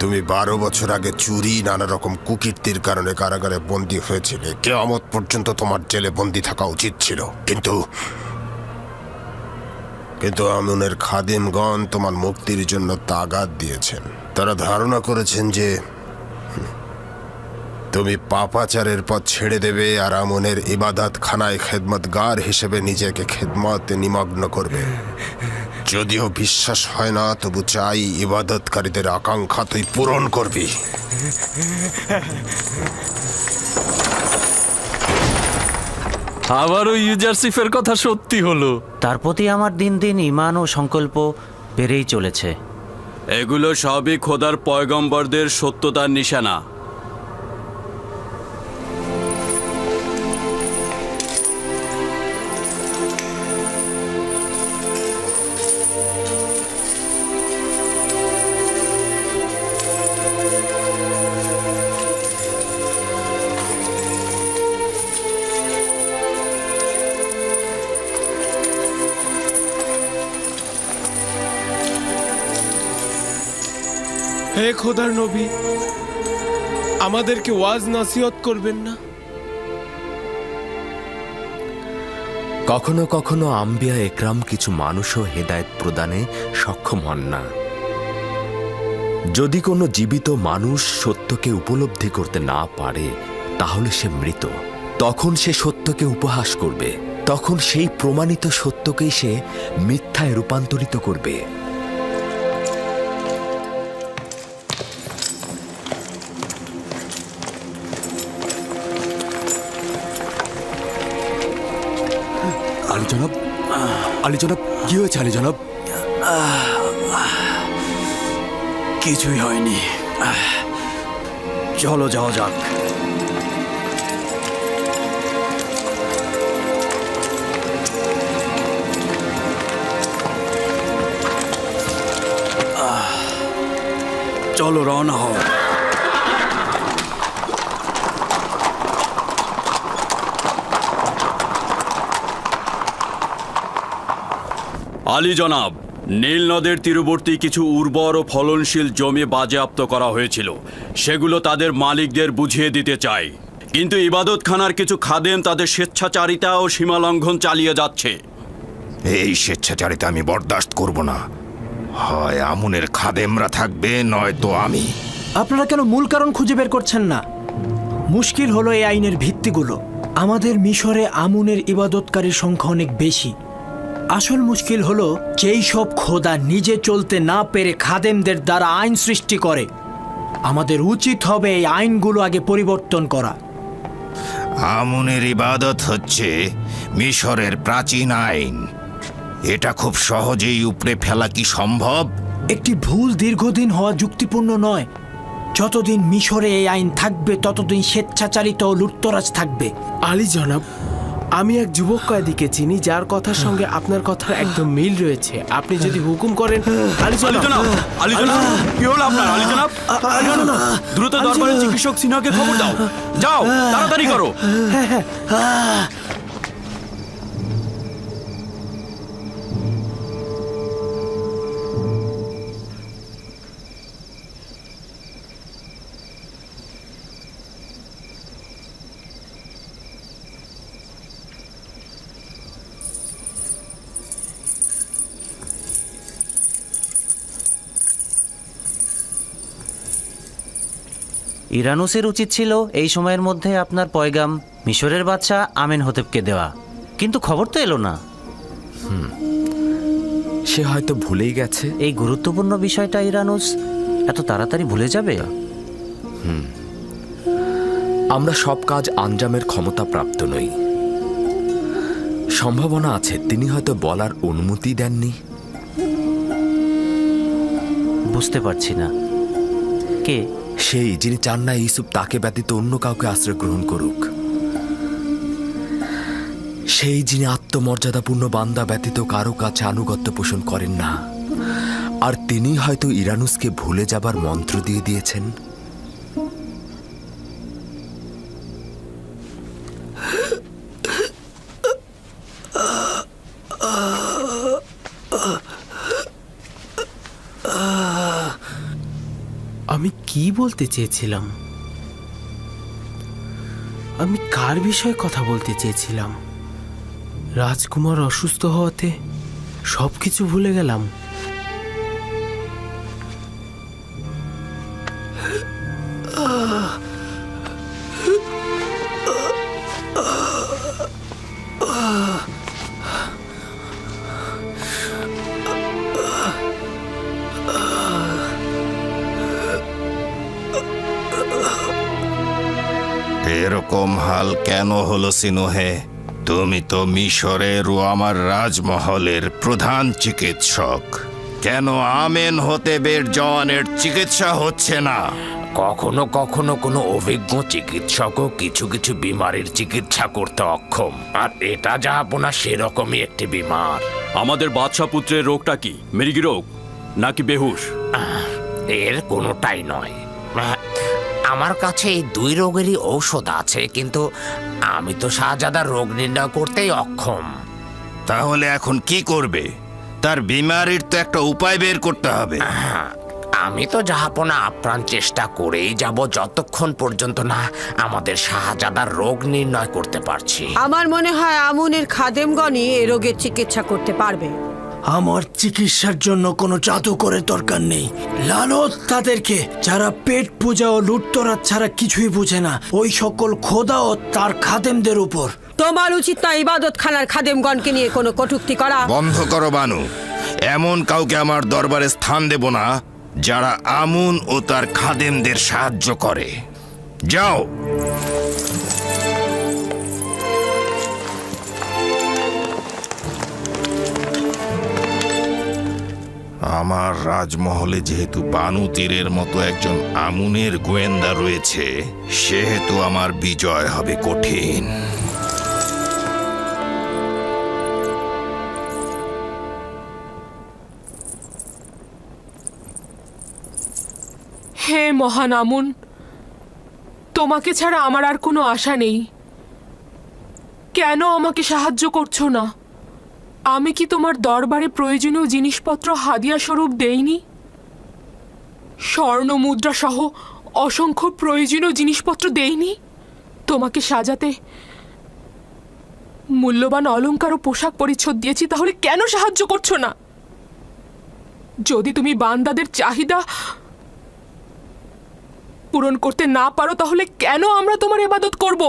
তুমি 12 বছর আগে চুরি, নানা রকম কুকীর্তির কারণে কারাগারে বন্দী হয়েছিলে। কিয়ামত পর্যন্ত তোমার জেলে বন্দী থাকা উচিত ছিল, কিন্তু আমুনের খাদিমগণ তোমার মুক্তির জন্য তাগাদ দিয়েছেন। তারা ধারণা করেছেন যে তুমি পাপাচারের পথ ছেড়ে দেবে আর আমুনের ইবাদত খানায় খেদমতগার হিসেবে নিজেকে খেদমতে নিমগ্ন করবে। যদিও বিশ্বাস হয় না, তবু চাই ইবাদতকারীদের আকাঙ্ক্ষা তুই পূরণ করবি। আবারও ইউজারশিপের কথা সত্যি হলো। তার প্রতি আমার দিন দিন ঈমান ও সংকল্প বেড়েই চলেছে। এগুলো সবই খোদার পয়গম্বরদের সত্যতার নিশানা। হে খোদার নবী, আমাদেরকে ওয়াজ নসিহত করবেন না? কখনো কখনো আম্বিয়া একরাম কিছু মানুষও হেদায়েত প্রদানে সক্ষম হন না। যদি কোনো জীবিত মানুষ সত্যকে উপলব্ধি করতে না পারে তাহলে সে মৃত। তখন সে সত্যকে উপহাস করবে, তখন সেই প্রমাণিত সত্যকেই সে মিথ্যায় রূপান্তরিত করবে। আলী জনাব, আলী জনাব, কি হয়েছে আলী জনাব? কিছুই হয়নি, চলো যাওয়া যাক। চলো রওনা হও। আলী জনাব, নীল নদের তীরবর্তী কিছু উর্বর ও ফলনশীল জমি বাজেয়াপ্ত করা হয়েছিল, সেগুলো তাদের মালিকদের বুঝিয়ে দিতে চাই। কিন্তু ইবাদতখানার কিছু খাদেম তাদের স্বেচ্ছাচারিতা ও সীমালঙ্ঘন চালিয়ে যাচ্ছে। এই স্বেচ্ছাচারিতা আমি বরদাস্ত করব না। হয় আমুনের খাদেমরা থাকবে, নয়তো আমি। আপনারা কেন মূল কারণ খুঁজে বের করছেন না? মুশকিল হলো এই আইনের ভিত্তিগুলো। আমাদের মিশরে আমুনের ইবাদতকারীর সংখ্যা অনেক বেশি। আসল মুশকিল হলো যেই সব খোদা নিজে চলতে না পেরে খাদেমদের দ্বারা আইন সৃষ্টি করে। আমাদের উচিত হবে এই আইনগুলো আগে পরিবর্তন করা। আমুনের ইবাদত হচ্ছে মিশরের প্রাচীন আইন। এটা খুব সহজেই উপড়ে ফেলা কি সম্ভব? একটি ভুল দীর্ঘদিন হওয়া যুক্তিপূর্ণ নয়। যতদিন মিশরে এই আইন থাকবে ততদিন স্বেচ্ছাচারিত ও লুটতরাজ থাকবে। আলী জনাব, আমি এক যুবক কয়েদিকে চিনি যার কথার সঙ্গে আপনার কথার একদম মিল রয়েছে। আপনি যদি হুকুম করেন। আলী জনাব, আলী জনাব, কি হলো আপনার? আলী জনাব, দ্রুত দরবারের চিকিৎসক সিনহাকে খবর দাও। যাও, তাড়াতাড়ি করো। ইরানুসের উচিত ছিল এই সময়ের মধ্যে আপনার পয়গাম মিশরের বাদশাহ আমেন হতেবকে দেওয়া, কিন্তু খবর তো এলো না। সে হয়তো ভুলেই গেছে। এই গুরুত্বপূর্ণ বিষয়টা ইরানুস এত তাড়াতাড়ি ভুলে যাবে? আমরা সব কাজ আঞ্জামের ক্ষমতা প্রাপ্ত নই। সম্ভাবনা আছে তিনি হয়তো বলার অনুমতি দেননি। বুঝতে পারছি না, কে সেই যিনি চান না ইউসুফ তাকে ব্যতীত অন্য কাউকে আশ্রয় গ্রহণ করুক। সেই যিনি আত্মমর্যাদাপূর্ণ বান্দা ব্যতীত কারো কাছে আনুগত্য পোষণ করেন না। আর তিনি হয়তো ইরানুসকে ভুলে যাবার মন্ত্র দিয়ে দিয়েছেন। আমি কি বলতে চেয়েছিলাম? আমি কার বিষয়ে কথা বলতে চেয়েছিলাম? রাজকুমার অসুস্থ হওয়াতে সবকিছু ভুলে গেলাম। এরকম হাল কেন হলো সিনুহে? তুমি তো মিশরের ও আমার রাজমহলের প্রধান চিকিৎসক। কেন আমেন হতেবের জওয়ানের চিকিৎসা হচ্ছে না? কখনো কখনো কোনো অভিজ্ঞ চিকিৎসকও কিছু কিছু বিমারির চিকিৎসা করতে অক্ষম, আর এটা যা আপনার সেরকমই একটি বিমার। আমাদের বাদশা পুত্রের রোগটা কি? মৃগী রোগ নাকি বেহুশ? এর কোনোটাই নয়। আমার কাছে এই দুই রোগেরই ঔষধ আছে, কিন্তু আমি তো শাহজাদার রোগ নির্ণয় করতেই অক্ষম। তাহলে এখন কি করবে? তার বিমারির তো একটা উপায় বের করতে হবে। আমি তো জাহাপনা আপ্রাণ চেষ্টা করেই যাব যতক্ষণ পর্যন্ত না আমাদের শাহজাদার রোগ নির্ণয় করতে পারছি। আমার মনে হয় আমুনের খাদেমগণই এ রোগের চিকিৎসা করতে পারবে। আমার চিকিৎসার জন্য কোনো জাদুকরের দরকার নেই। লানত তাদেরকে যারা পেট পূজা ও লুটতরাজ ছাড়া কিছুই বোঝে না, ওই সকল খোদা ও তার খাদেমদের উপর। তোমার উচিত না ইবাদত খানার খাদেমগণকে নিয়ে কোনো কটূক্তি করা। বন্ধ করো বানু। এমন কাউকে আমার দরবারে স্থান দেব না যারা আমুন ও তার খাদেমদের সাহায্য করে। যাও। আমার রাজমহলে যেহেতু বানু তীরের মতো একজন আমুনের গোয়েন্দা রয়েছে, সেহেতু আমার বিজয় হবে কঠিন। হে মহান আমুন, তোমাকে ছাড়া আমার আর কোনো আশা নেই। কেন আমাকে সাহায্য করছো না? আমি কি তোমার দরবারে প্রয়োজনীয় জিনিসপত্র হাদিয়া স্বরূপ দেইনি? স্বর্ণ মুদ্রা সহ অসংখ্য প্রয়োজনীয় জিনিসপত্র দেইনি? তোমাকে সাজাতে মূল্যবান অলংকার ও পোশাক পরিচ্ছদ দিয়েছি, তাহলে কেন সাহায্য করছো না? যদি তুমি বান্দাদের চাহিদা পূরণ করতে না পারো, তাহলে কেন আমরা তোমার ইবাদত করব?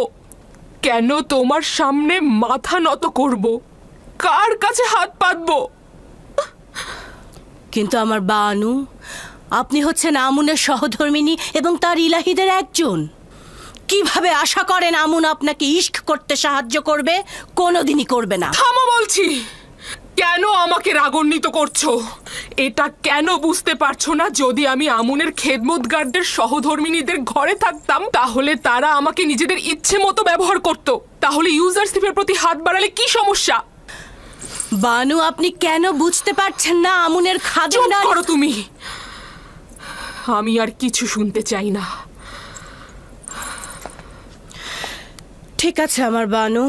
কেন তোমার সামনে মাথা নত করব? কার কাছে হাত পাতবো? কিন্তু আমার বানু, আপনি হচ্ছেন আমুনের সহধর্মিনী এবং তার ইলাহিদের একজন। কিভাবে আশা করেন আমুন আপনাকে ইশক করতে সাহায্য করবে? কোনোদিনই করবে না। থামো বলছি। কেন আমাকে রাগান্বিত করছো? এটা কেন বুঝতে পারছো না? যদি আমি আমুনের খেদমতগারদের সহধর্মিনীদের ঘরে থাকতাম, তাহলে তারা আমাকে নিজেদের ইচ্ছে মতো ব্যবহার করত। তাহলে ইউজারশিপের প্রতি হাত বাড়ালে কি সমস্যা? বানু, আপনি কেন বুঝতে পারছেন না আমুনের খাদেম? চুপ করো তুমি। আমি আর কিছু শুনতে চাই না। ঠিক আছে আমার বানু,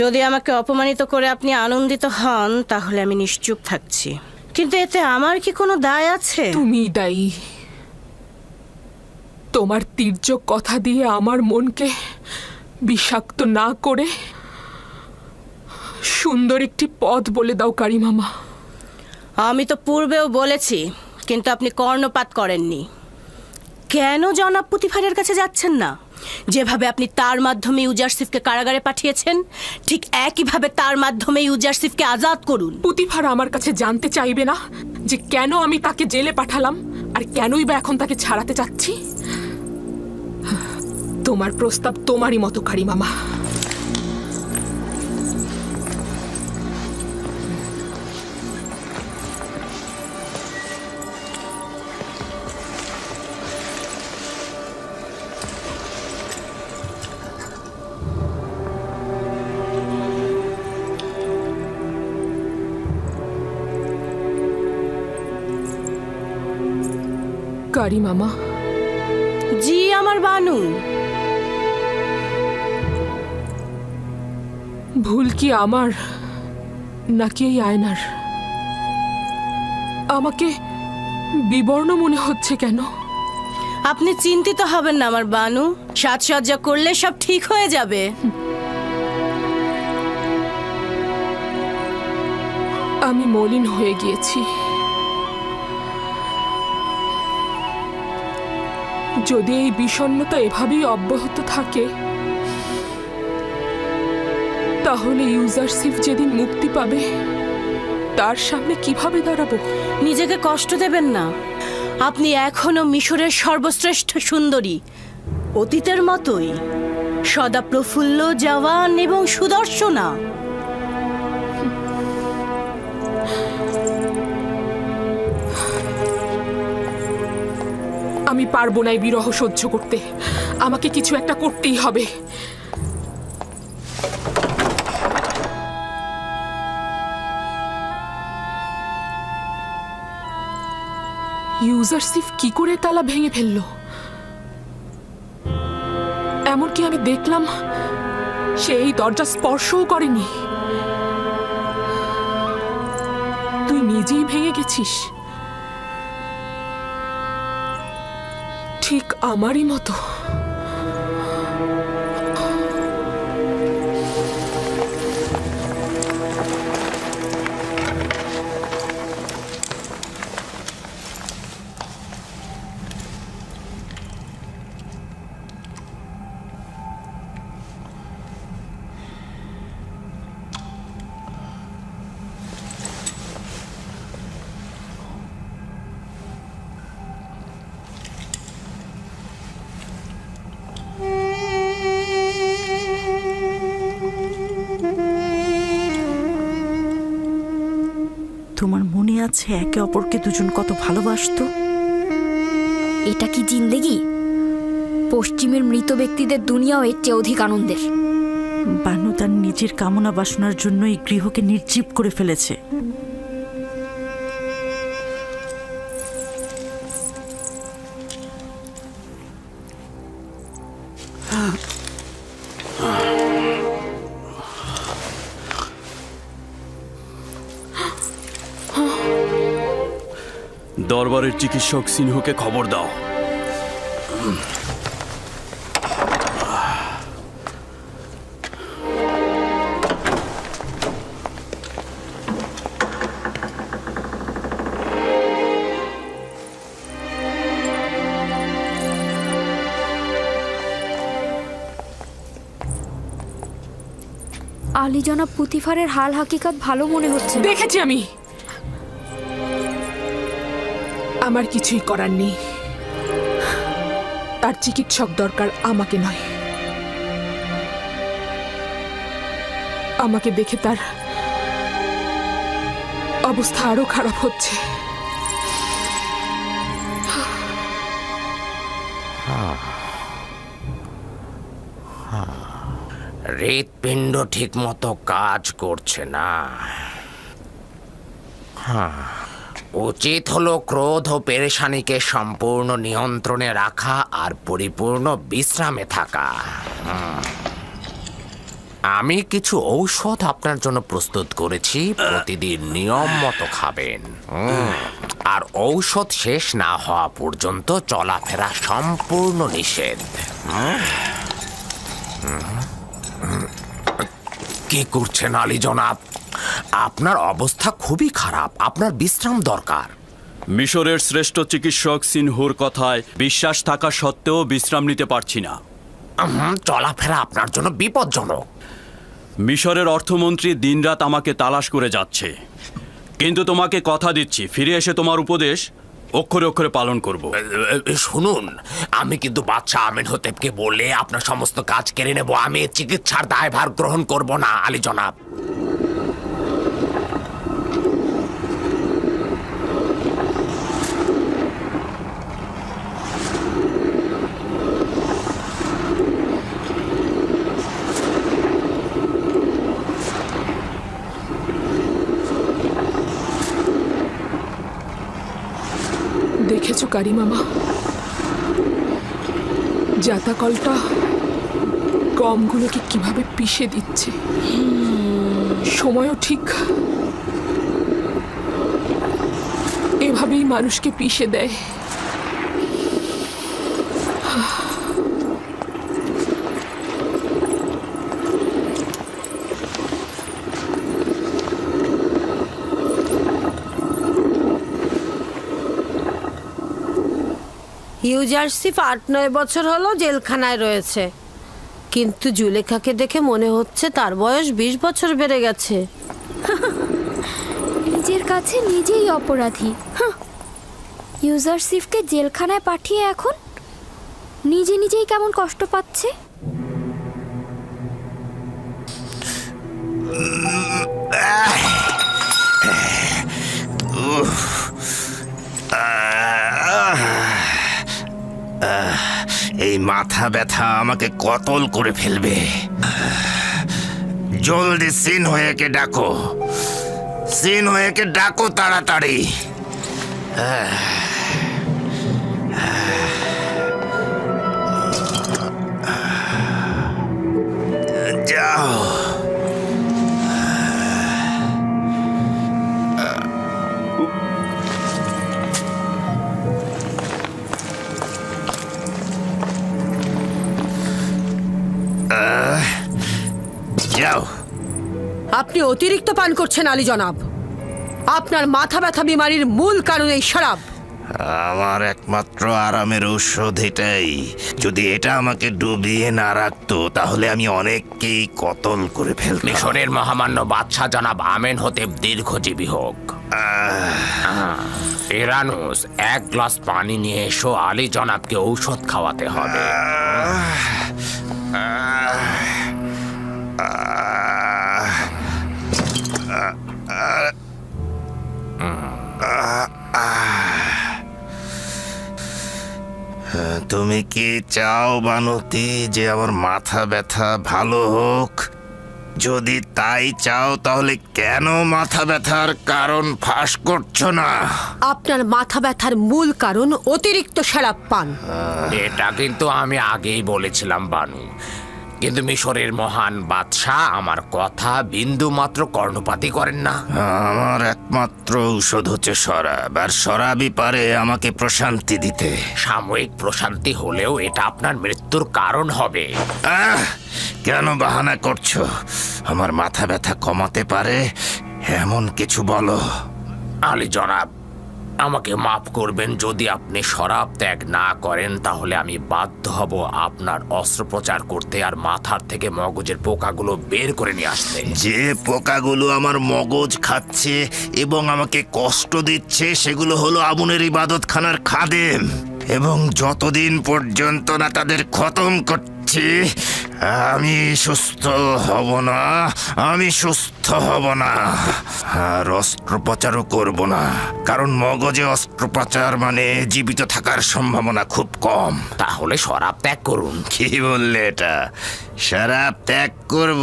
যদি আমাকে অপমানিত করে আপনি আনন্দিত হন, তাহলে আমি নিশ্চুপ থাকছি। কিন্তু এতে আমার কি কোনো দায় আছে? তুমি দায়ী। তোমার তীর্যক কথা দিয়ে আমার মনকে বিষাক্ত না করে সুন্দর একটি পথ বলে দাও কারিমামা। আমি তো পূর্বেও বলেছি, কিন্তু আপনি কর্ণপাত করেননি। কেন জনাব পুতিফারের কাছে যাচ্ছেন না? যেভাবে আপনি তার মাধ্যমে ইউজারশিফকে কারাগারে পাঠিয়েছেন, ঠিক একইভাবে তার মাধ্যমে ইউজারশিফকে আজাদ করুন। পুতিফার আমার কাছে জানতে চাইবে না যে কেন আমি তাকে জেলে পাঠালাম, আর কেনই বা এখন তাকে ছাড়াতে চাচ্ছি? তোমার প্রস্তাব তোমারই মতো কারিমামা। কারিমামা। জি আমার বানু। ভুল কি আমার, নাকি এই আয়নার? আমাকে বিবর্ণ মনে হচ্ছে কেন? আপনি চিন্তিত হবেন না আমার বানু, সাজসজ্জা করলে সব ঠিক হয়ে যাবে। আমি মলিন হয়ে গিয়েছি। যদি এই বিষণ্ণতা এভাবেই অব্যাহত থাকে, তাহলে ইউজারশিপ যেদিন মুক্তি পাবে, তার সামনে কিভাবে দাঁড়াবো? নিজেকে কষ্ট দেবেন না। আপনি এখনো মিশরের সর্বশ্রেষ্ঠ সুন্দরী, অতীতের মতোই সদা প্রফুল্ল, জওয়ান এবং সুদর্শনা। আমি পারবো না এই বিরহ সহ্য করতে। আমাকে কিছু একটা করতেই হবে। ইউজারশিপ কি করে তালা ভেঙে ফেললো? এমনকি আমি দেখলাম সে এই দরজা স্পর্শও করেনি। তুই নিজেই ভেঙে গেছিস? ঠিক আমারই মতো। তোমার মনে আছে একে অপরকে দুজন কত ভালোবাসতো? এটা কি জিন্দেগি? পশ্চিমের মৃত ব্যক্তিদের দুনিয়াও এর চেয়ে অধিক আনন্দের। বানু তার নিজের কামনা বাসনার জন্য এই গৃহকে নির্জীব করে ফেলেছে। দরবারের চিকিৎসক সিনহকে খবর দাও। আলী জনাব পুতিফারের হাল হাকিকত ভালো মনে হচ্ছে না। দেখেছি আমি, আমার কিছুই করার নেই। তার চিকিৎসক দরকার, আমাকে নয়। আমাকে দেখে তার অবস্থা আরো খারাপ হচ্ছে। হৃৎপিণ্ড ঠিক মতো কাজ করছে না। উচিত হলো ক্রোধ ও পেরেশানিকে সম্পূর্ণ নিয়ন্ত্রণে রাখা আর পরিপূর্ণ বিশ্রামে থাকা। আমি কিছু ঔষধ আপনার জন্য প্রস্তুত করেছি, প্রতিদিন নিয়ম মতো খাবেন। আর ঔষধ শেষ না হওয়া পর্যন্ত চলাফেরা সম্পূর্ণ নিষেধ। কি করছেন আলী জনাব? আপনার অবস্থা খুবই খারাপ, আপনার বিশ্রাম দরকার। মিশরের শ্রেষ্ঠ চিকিৎসক সিনহুর কথায় বিশ্বাস থাকা সত্ত্বেও বিশ্রাম নিতে পারছি না। চলাফেরা আপনার জন্য বিপজ্জনক। মিশরের অর্থমন্ত্রী দিনরাত আমাকে তালাশ করে যাচ্ছে, কিন্তু তোমাকে কথা দিচ্ছি ফিরে এসে তোমার উপদেশ অক্ষরে অক্ষরে পালন করব। শুনুন, আমি কিন্তু বাদশাহ আমিন হতেবকে বলে আপনার সমস্ত কাজ কেড়ে নেব। আমি চিকিৎসার দায়ভার গ্রহণ করব না আলী জনাব। দেখেছো কারিমামা, জাতাকলটা গমগুলোকে কিভাবে পিষে দিচ্ছে। সময়ও ঠিক এভাবেই মানুষকে পিষে দেয়। ইউজারসিফ 8-9 বছর হলো জেলখানায় রয়েছে, কিন্তু জুলেখাকে দেখে মনে হচ্ছে তার বয়স 20 বছর বেড়ে গেছে। নিজের কাছে নিজেই অপরাধী। ইউজারসিফকে জেলখানায় পাঠিয়ে এখন নিজে নিজেই কেমন কষ্ট পাচ্ছে। এই মাথা ব্যথা আমাকে কতল করে ফেলবে। জলদি সিন হয়েকে ডাকো, সিন হয়েকে ডাকো তাড়াতাড়ি। যাও। অতিরিক্ত পান করছেন আলী জনাব। আপনার মাথা ব্যথা বিমারির মূল কারণ এই শরাব। আমার একমাত্র আরামের ঔষধ এটাই। যদি এটা আমাকে ডুবিয়ে না রাখতো তাহলে আমি অনেককেই কতল করে ফেলতাম। মিশরের মহামান্য বাদশাহ জনাব আমেন হতেব দীর্ঘজীবী হোক। ইরানুস, এক গ্লাস পানি নিয়ে এসো, আলী জনাবকে ঔষধ খাওয়াতে হবে। তুমি কি চাও বানুতি যে আমার মাথা ব্যথা ভালো হোক? যদি তাই চাও তাহলে কেন মাথা ব্যথার কারণ ফাঁস করছো না? আপনার মাথা ব্যথার মূল কারণ অতিরিক্ত শরাব পান। এটা কিন্তু আমি আগেই বলেছিলাম বানু, কিন্তু মিশরের মহান বাদশাহ আমার কথা বিন্দু মাত্র কর্ণপাতই করেন না। আমার একমাত্র ঔষধ হচ্ছে শরাব, আর শরাবই পারে আমাকে প্রশান্তি দিতে। সাময়িক প্রশান্তি হলেও এটা আপনার মৃত্যুর কারণ হবে। কেন বাহানা করছো? আমার মাথা ব্যথা কমাতে পারে এমন কিছু বলো। আলী জনাব, আমাকে মাফ করবেন। যদি আপনি শরাব ত্যাগ না করেন তাহলে আমি বাধ্য হব আপনার অস্ত্রোপচার করতে আর মাথার থেকে মগজের পোকাগুলো বের করে নিয়ে আসতে। যে পোকাগুলো আমার মগজ খাচ্ছে এবং আমাকে কষ্ট দিচ্ছে সেগুলো হলো আমুনের ইবাদতখানার খাদেম, এবং যতদিন পর্যন্ত না তাদের খতম করছি আমি সুস্থ হব না। আমি সুস্থ হব না, আর অস্ত্রোপচারও করব না, কারণ মগজে অস্ত্রোপচার মানে জীবিত থাকার সম্ভাবনা খুব কম। তাহলে শরাব ত্যাগ করুন। কি বললে এটা? শরাব ত্যাগ করব?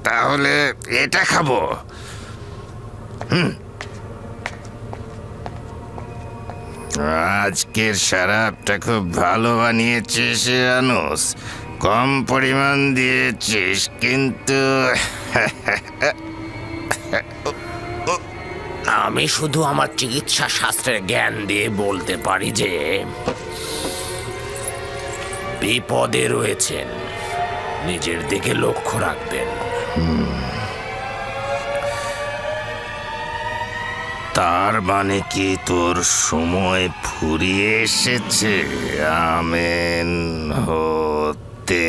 তাহলে এটা খাবো। আজকের শরাবটা খুব ভালো বানিয়েছিস ইরানুস, কম পরিমাণ দিয়েছিস, কিন্তু আমি শুধু আমার চিকিৎসা শাস্ত্রের জ্ঞান দিয়ে বলতে পারি যে বিপদে রয়েছেন, নিজের দিকে লক্ষ্য রাখবেন। তার মানে কি তোর সময় ফুরিয়ে এসেছে আমেন হতে?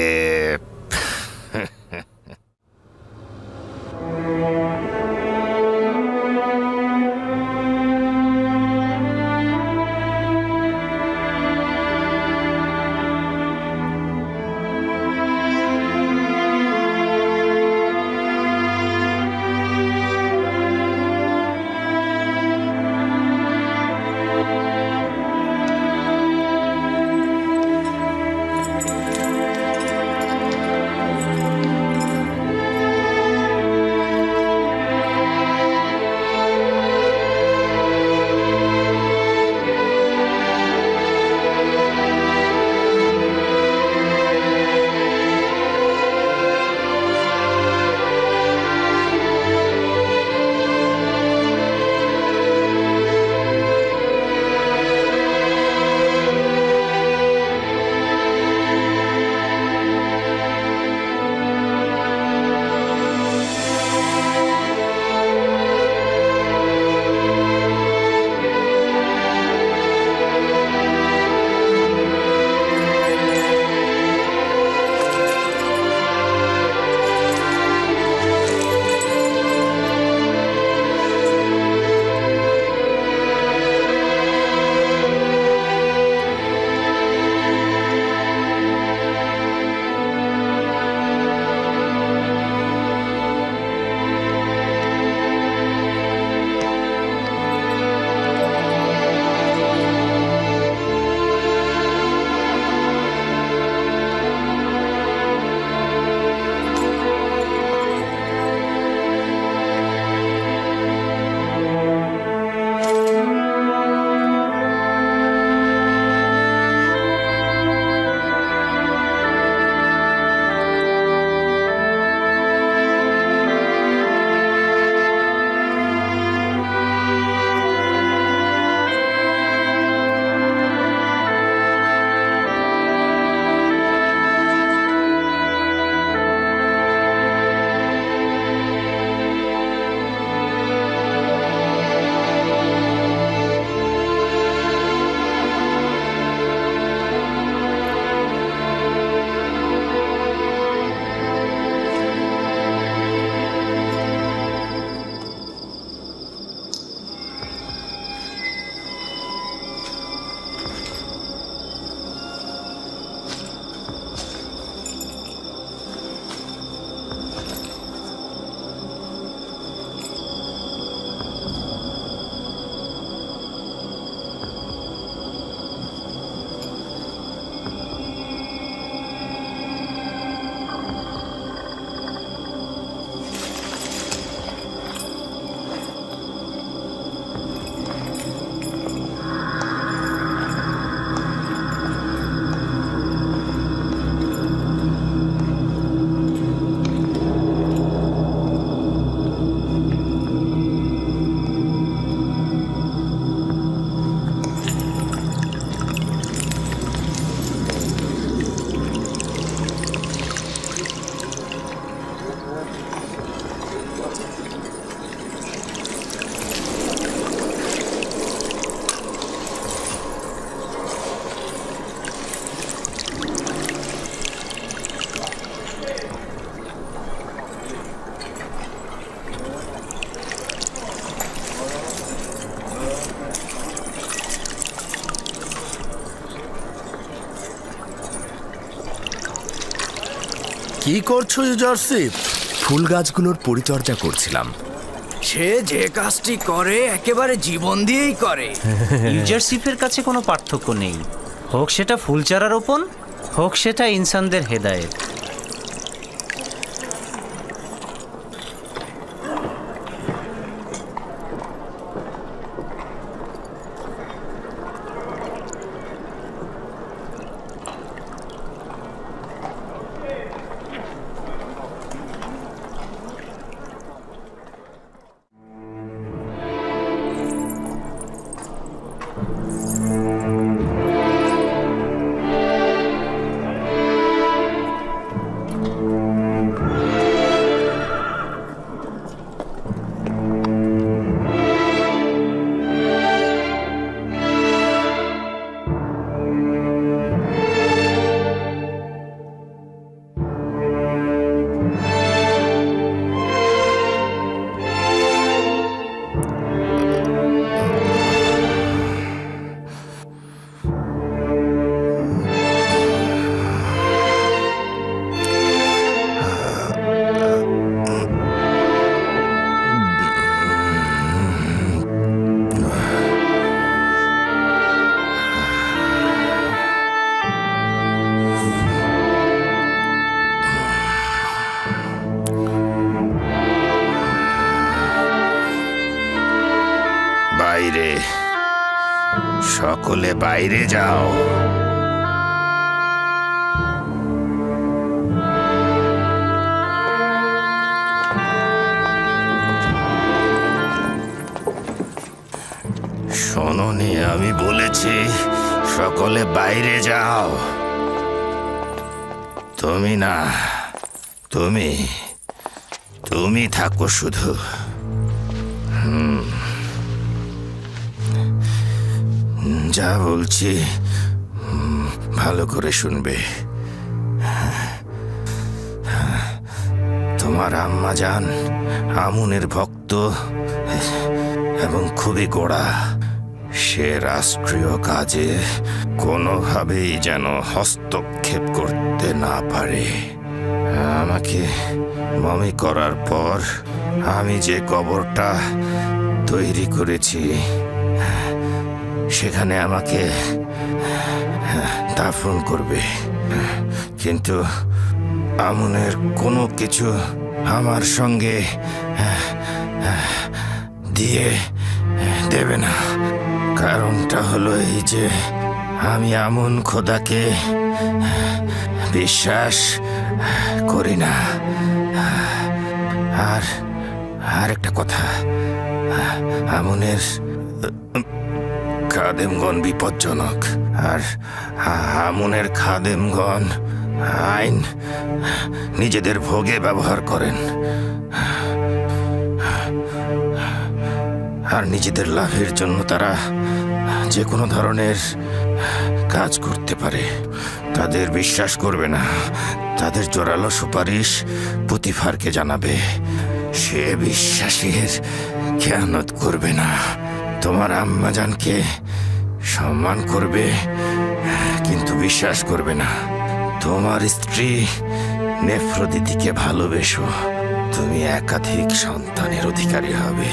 কি করছো ইউজারশিপ? ফুল গাছগুলোর পরিচর্যা করছিলাম। সে যে কাজটি করে একেবারে জীবন দিয়েই করে। ইউজারশিপের কাছে কোনো পার্থক্য নেই, হোক সেটা ফুল চারা রোপণ, হোক সেটা ইনসানদের হেদায়েত। বাইরে, সকলে বাইরে যাও। শোনোনি, আমি বলেছি সকলে বাইরে যাও। তুমি না, তুমি থাকো শুধু। যা বলছি ভালো করে শুনবে। তোমার আম্মা জান আমুনের ভক্ত এবং খুবই গোড়া। সে রাষ্ট্রীয় কাজে কোনোভাবেই যেন হস্তক্ষেপ করতে না পারে। আমাকে মমি করার পর আমি যে কবরটা তৈরি করেছি সেখানে আমাকে দাফন করবে, কিন্তু আমুনের কোনো কিছু আমার সঙ্গে দিয়ে দেবে না। কারণটা হলো এই যে আমি আমুন খোদাকে বিশ্বাস করি না। আর একটা কথা, আমুনের খাদেমগণ বিপজ্জনক, আর আমুনের খাদেমগণ আইন নিজেদের ভোগে ব্যবহার করেন আর নিজেদের লাভের জন্য তারা যে কোনো ধরনের কাজ করতে পারে। তাদের বিশ্বাস করবে না, তাদের জোরালো সুপারিশ পুতিফারকে জানাবে। সে বিশ্বাসের খেয়ানত করবে না, তোমার আম্মাজানকে সম্মান করবে কিন্তু বিশ্বাস করবে না। তোমার স্ত্রী নেফ্রদিতিকে ভালোবেসো, তুমি একাধিক সন্তানের অধিকারী হবে।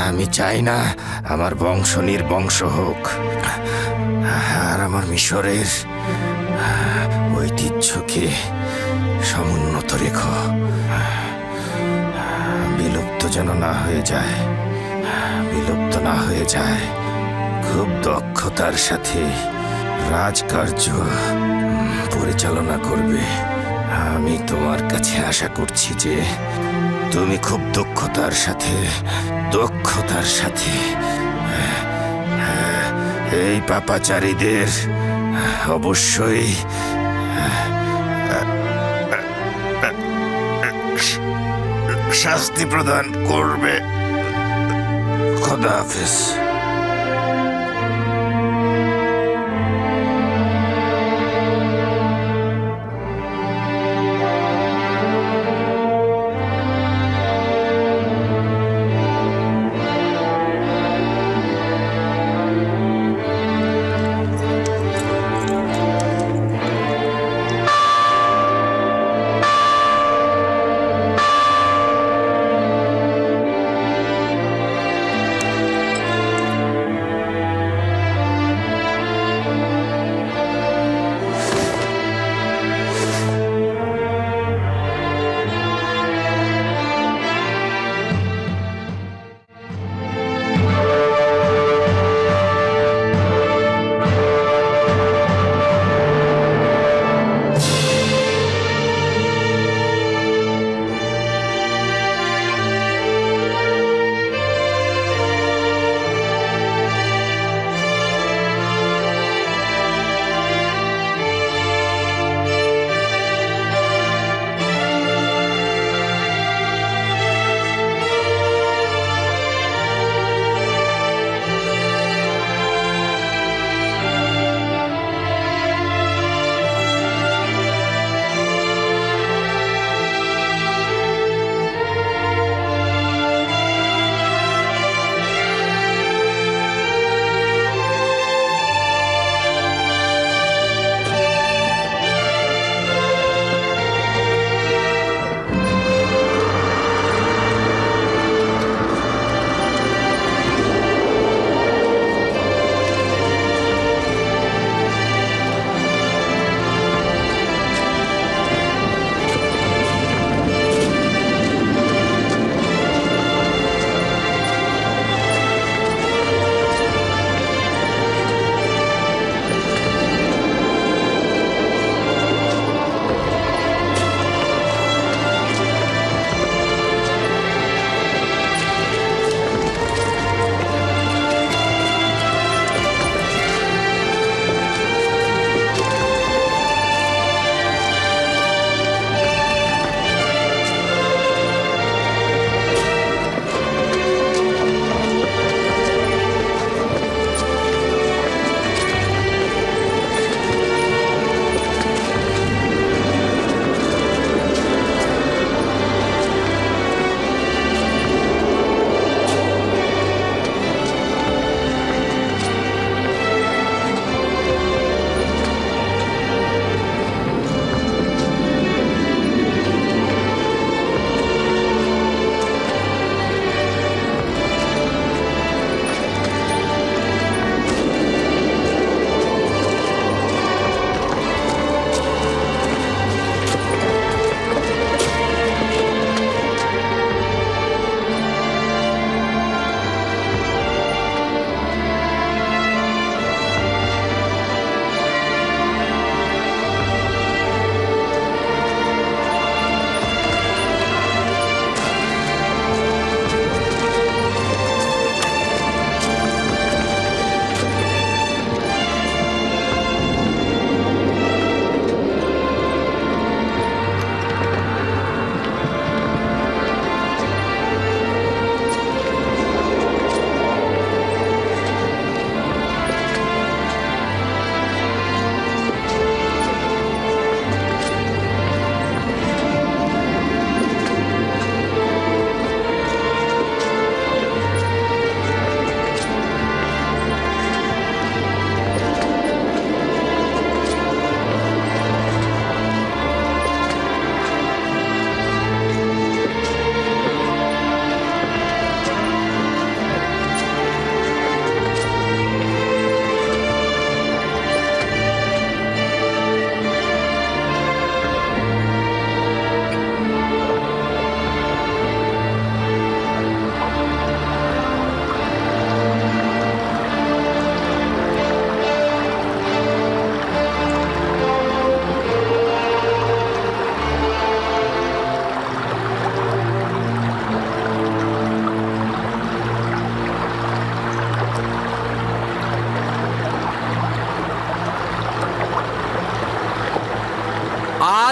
আমি চাই না আমার বংশ নির্বংশ হোক, আর আমার মিশরের ঐতিহ্যকে সমুন্নত রেখো, বিলুপ্ত যেন না হয়ে যায়, বিলুপ্ত না হয়ে যায়। খুব দক্ষতার সাথে রাজকার্য পরিচালনা করবে। আমি তোমার কাছে আশা করছি যে তুমি খুব দক্ষতার সাথে এই পাপাচারীদের অবশ্যই শাস্তি প্রদান করবে। খোদা হাফেজ।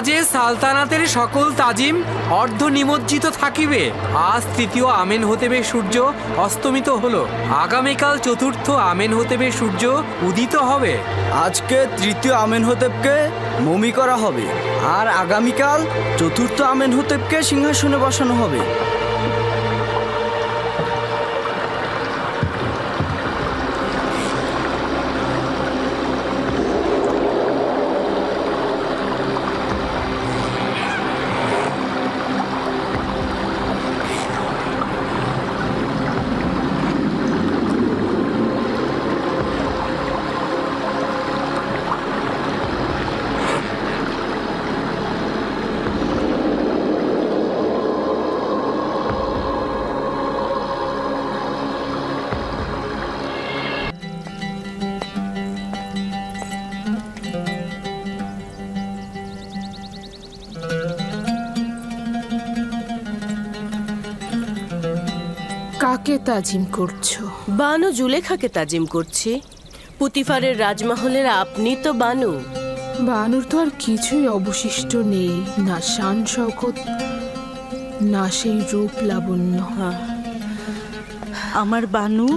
যে সালতানাতের সকল তাজিম অর্ধ নিমজ্জিত থাকিবে। আজ তৃতীয় আমেন হতেবে সূর্য অস্তমিত হলো, আগামীকাল চতুর্থ আমেন হতেবে সূর্য উদিত হবে। আজকে তৃতীয় আমেন হতেবকে মমি করা হবে, আর আগামীকাল চতুর্থ আমেন হতেবকে সিংহাসনে বসানো হবে। কাকে তাজিম করছো? বানু জুলেখাকে তাজিম করছি। পুতিফারের রাজমহলের আপনি তো বানু। বানুর তো আর কিছুই অবশিষ্ট নেই, না শান শওকত, না সেই রূপ লাবণ্য। আমার বানু,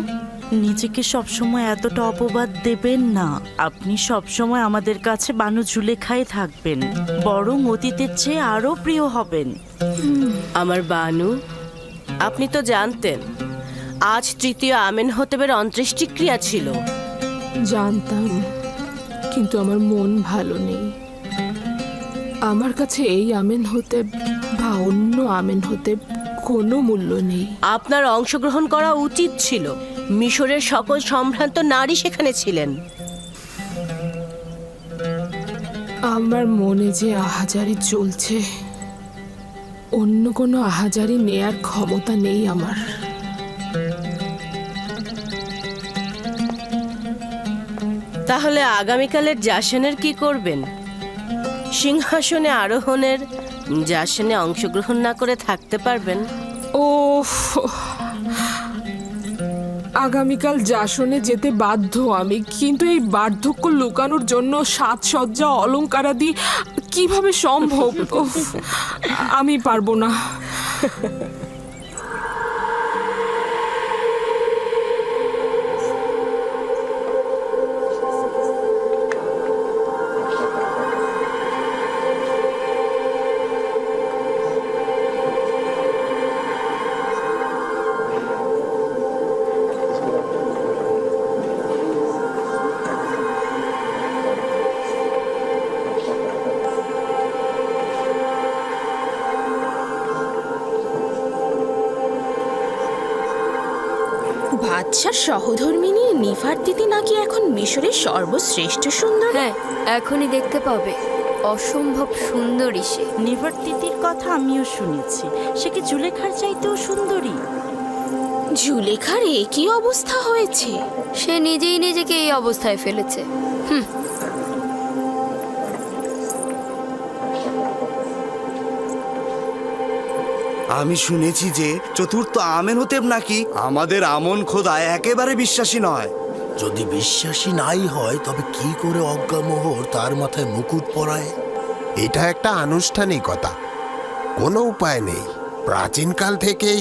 নিজেকে সবসময় এতটা অপবাদ দেবেন না। আপনি সবসময় আমাদের কাছে বানু জুলেখাই থাকবেন, বরং অতীতের চেয়ে আরো প্রিয় হবেন। আমার বানু, আপনি তো জানতেন আজ তৃতীয় আমেন হতেবের অন্ত্যেষ্টিক্রিয়া ছিল। জানতাম, কিন্তু আমার মন ভালো নেই। আমার কাছে এই আমেন হতে বা অন্য আমেন হতে কোনো মূল্য নেই। আপনার অংশগ্রহণ করা উচিত ছিল। মিশরের সকল সম্ভ্রান্ত নারী সেখানে ছিলেন। আমার মনে যে আহাজারি চলছে, অন্য কোনো আহাজারি নেয়ার ক্ষমতা নেই আমার। তাহলে আগামীকালের জাসনের কি করবেন? সিংহাসনে আরোহণের জাসনে অংশগ্রহণ না করে থাকতে পারবেন? ওফ, আগামীকাল জাসনে যেতে বাধ্য আমি, কিন্তু এই বার্ধক্য লুকানোর জন্য সাজসজ্জা অলংকারাদি কিভাবে সম্ভব? উফ, আমি পারবো না। বাদশার সহধর্মিনী নিফারতিতি নাকি এখন মিশরের সর্বশ্রেষ্ঠ সুন্দর। হ্যাঁ, এখনই দেখতে পাবে, অসম্ভব সুন্দরী সে। নিভারতিতির কথা আমিও শুনেছি, সে কি জুলেখার চাইতেও সুন্দরী? জুলেখার একই অবস্থা হয়েছে। সে নিজেই নিজেকে এই অবস্থায় ফেলেছে। আমি শুনেছি যে চতুর্থ আমেন হতেব নাকি আমাদের আমন খোদায় একেবারে বিশ্বাসী নয়। যদি বিশ্বাসী নাই হয় তবে কি করে অজ্ঞামোহর তার মাথায় মুকুট পরায়? এটা একটা আনুষ্ঠানিকতা, কোনো উপায় নেই। প্রাচীনকাল থেকেই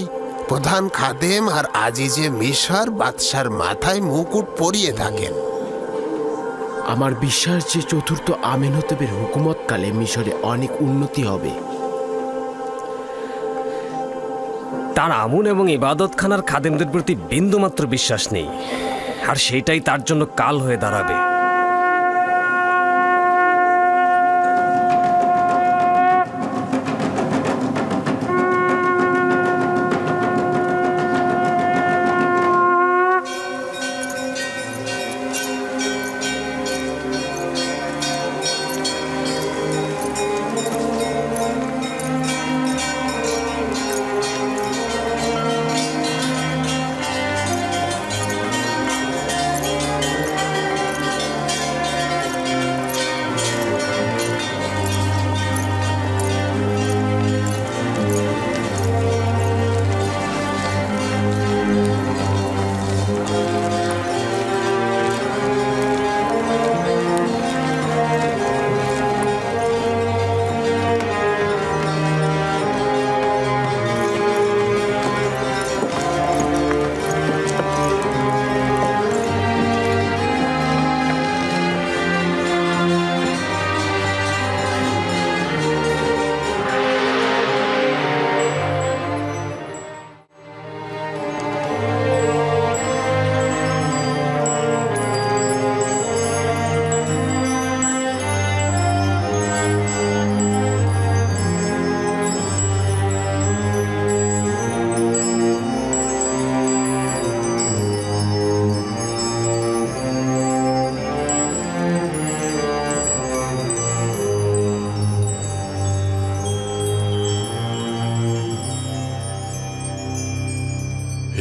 প্রধান খাদেম আর আজিজে মিশর বাদশার মাথায় মুকুট পরিয়ে থাকেন। আমার বিশ্বাস যে চতুর্থ আমেনহতেবের হুকুমতকালে মিশরে অনেক উন্নতি হবে। তার আমুন এবং ইবাদতখানার খাদেমদের প্রতি বিন্দুমাত্র বিশ্বাস নেই, আর সেটাই তার জন্য কাল হয়ে দাঁড়াবে।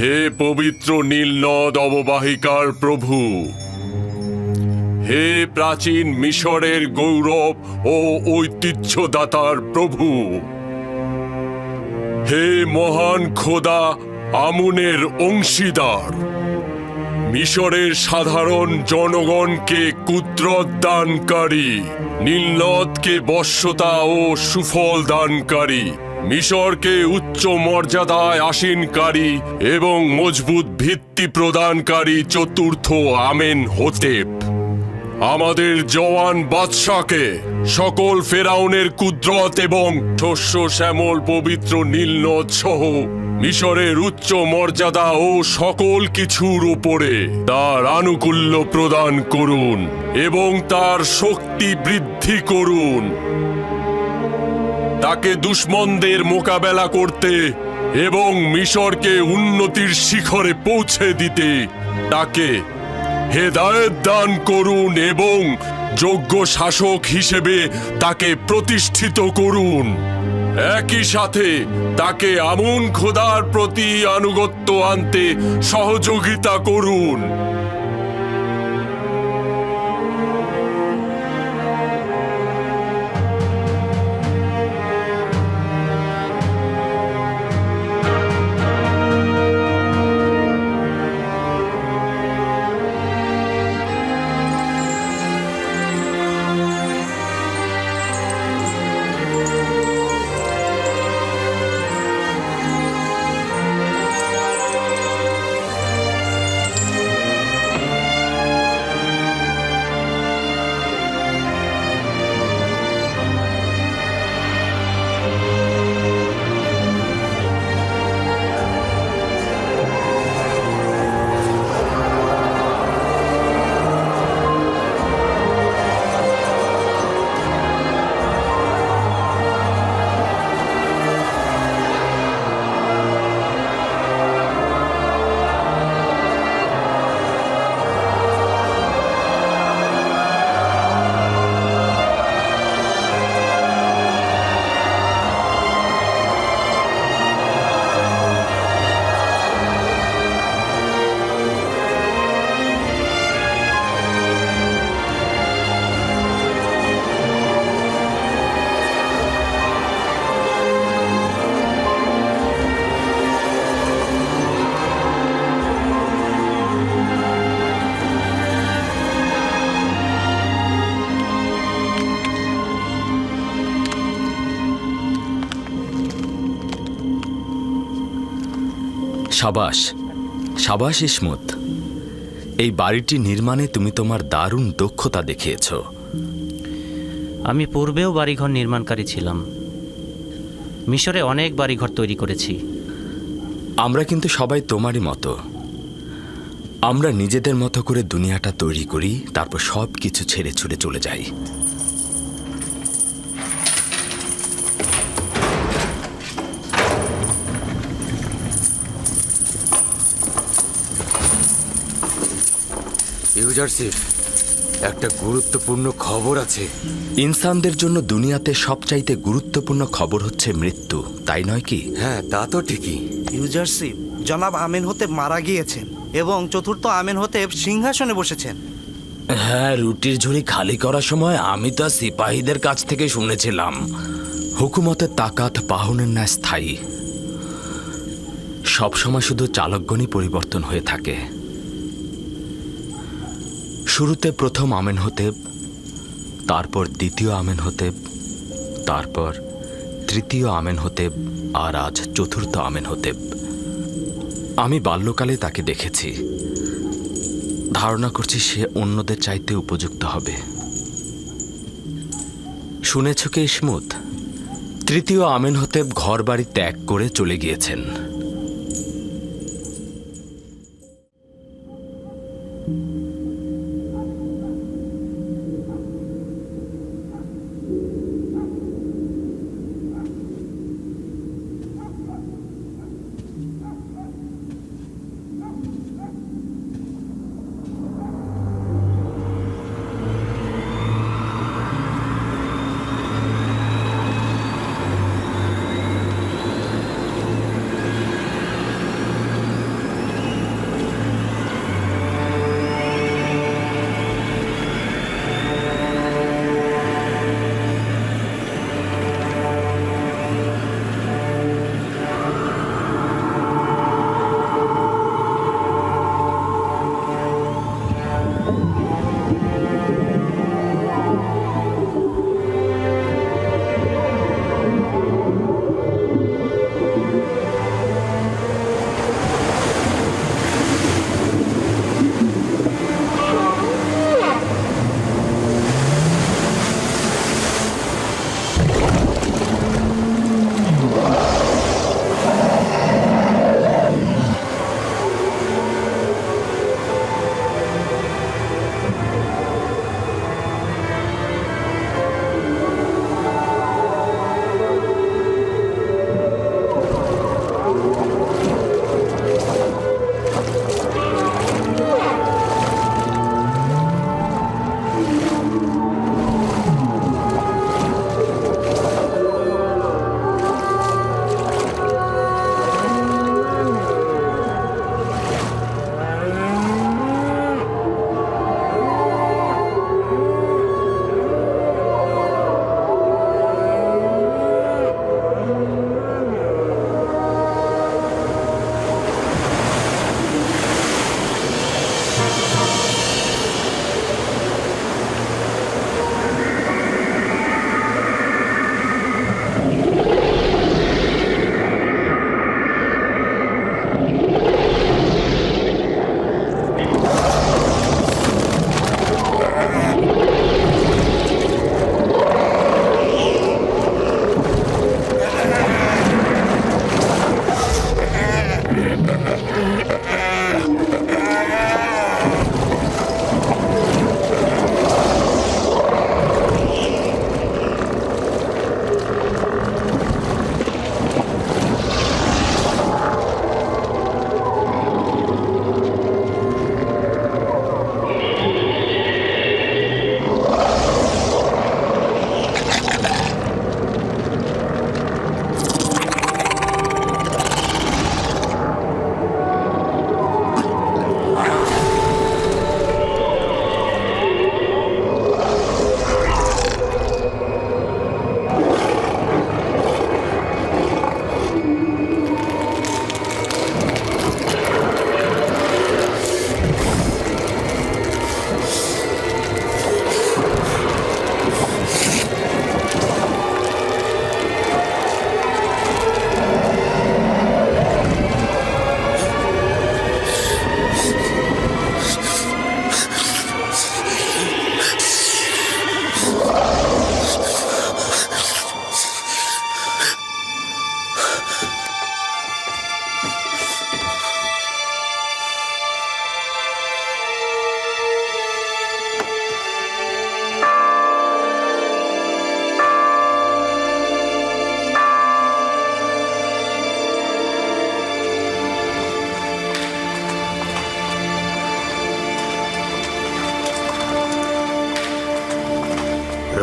হে পবিত্র নীল নদ অববাহিকার প্রভু, হে প্রাচীন মিশরের গৌরব ও ঐতিহ্যদাতার প্রভু, হে মহান খোদা আমুনের অংশীদার, মিশরের সাধারণ জনগণকে কুদরত দানকারী, নীলনদকে বশ্যতা ও সুফল দানকারী, মিশরকে উচ্চ মর্যাদায় আসীনকারী এবং মজবুত ভিত্তি প্রদানকারী চতুর্থ আমেন হোতেপ, আমাদের জওয়ান বাদশাকে সকল ফেরাউনের কুদরত এবং শস্য শ্যামল পবিত্র নীলনদ সহ মিশরের উচ্চ মর্যাদা ও সকল কিছুর উপরে তার আনুকূল্য প্রদান করুন এবং তার শক্তি বৃদ্ধি করুন। তাকে দুশমনদের মোকাবেলা করতে এবং মিশরকে উন্নতির শিখরে পৌঁছে দিতে তাকে হেদায়েত দান করুন এবং যোগ্য শাসক হিসেবে তাকে প্রতিষ্ঠিত করুন। একই সাথে তাকে আমুন খোদার প্রতি আনুগত্য আনতে সহযোগিতা করুন। সাবাস, সাবাস ইসমত। এই বাড়িটি নির্মাণে তুমি তোমার দারুণ দক্ষতা দেখিয়েছ। আমি পূর্বেও বাড়িঘর নির্মাণকারী ছিলাম, মিশরে অনেক বাড়িঘর তৈরি করেছি। আমরা কিন্তু সবাই তোমারই মতো। আমরা নিজেদের মতো করে দুনিয়াটা তৈরি করি, তারপর সব কিছু ছেড়ে ছুড়ে চলে যাই। ইউজারশিপ, একটা গুরুত্বপূর্ণ খবর আছে। ইনসানদের জন্য দুনিয়াতে সবচাইতে গুরুত্বপূর্ণ খবর হচ্ছে মৃত্যু, তাই নয় কি? হ্যাঁ, তা তো ঠিকই। ইউজারশিপ, জনাব আমেন হোতেপ মারা গিয়েছেন এবং চতুর্থ আমেন হোতেপ সিংহাসনে বসেছেন। হ্যাঁ, রুটির ঝুড়ি খালি করার সময় আমি তো সিপাহীদের কাছ থেকে শুনেছিলাম হুকুমতের তাকাত পাহনের ন্যায় স্থায়ী। সবসময় শুধু চালকগণই পরিবর্তন হয়ে থাকে। শুরুতে প্রথম আমেন হোতেপ, তারপর দ্বিতীয় আমেন হোতেপ, তারপর তৃতীয় আমেন হোতেপ, আর আজ চতুর্থ আমেন হোতেপ। আমি বাল্যকালে তাকে দেখেছি। ধারণা করছি সে অন্যদের চাইতে উপযুক্ত হবে। শুনেছ কি ইসমত, তৃতীয় আমেন হোতেপ ঘর বাড়ি ত্যাগ করে চলে গিয়েছেন।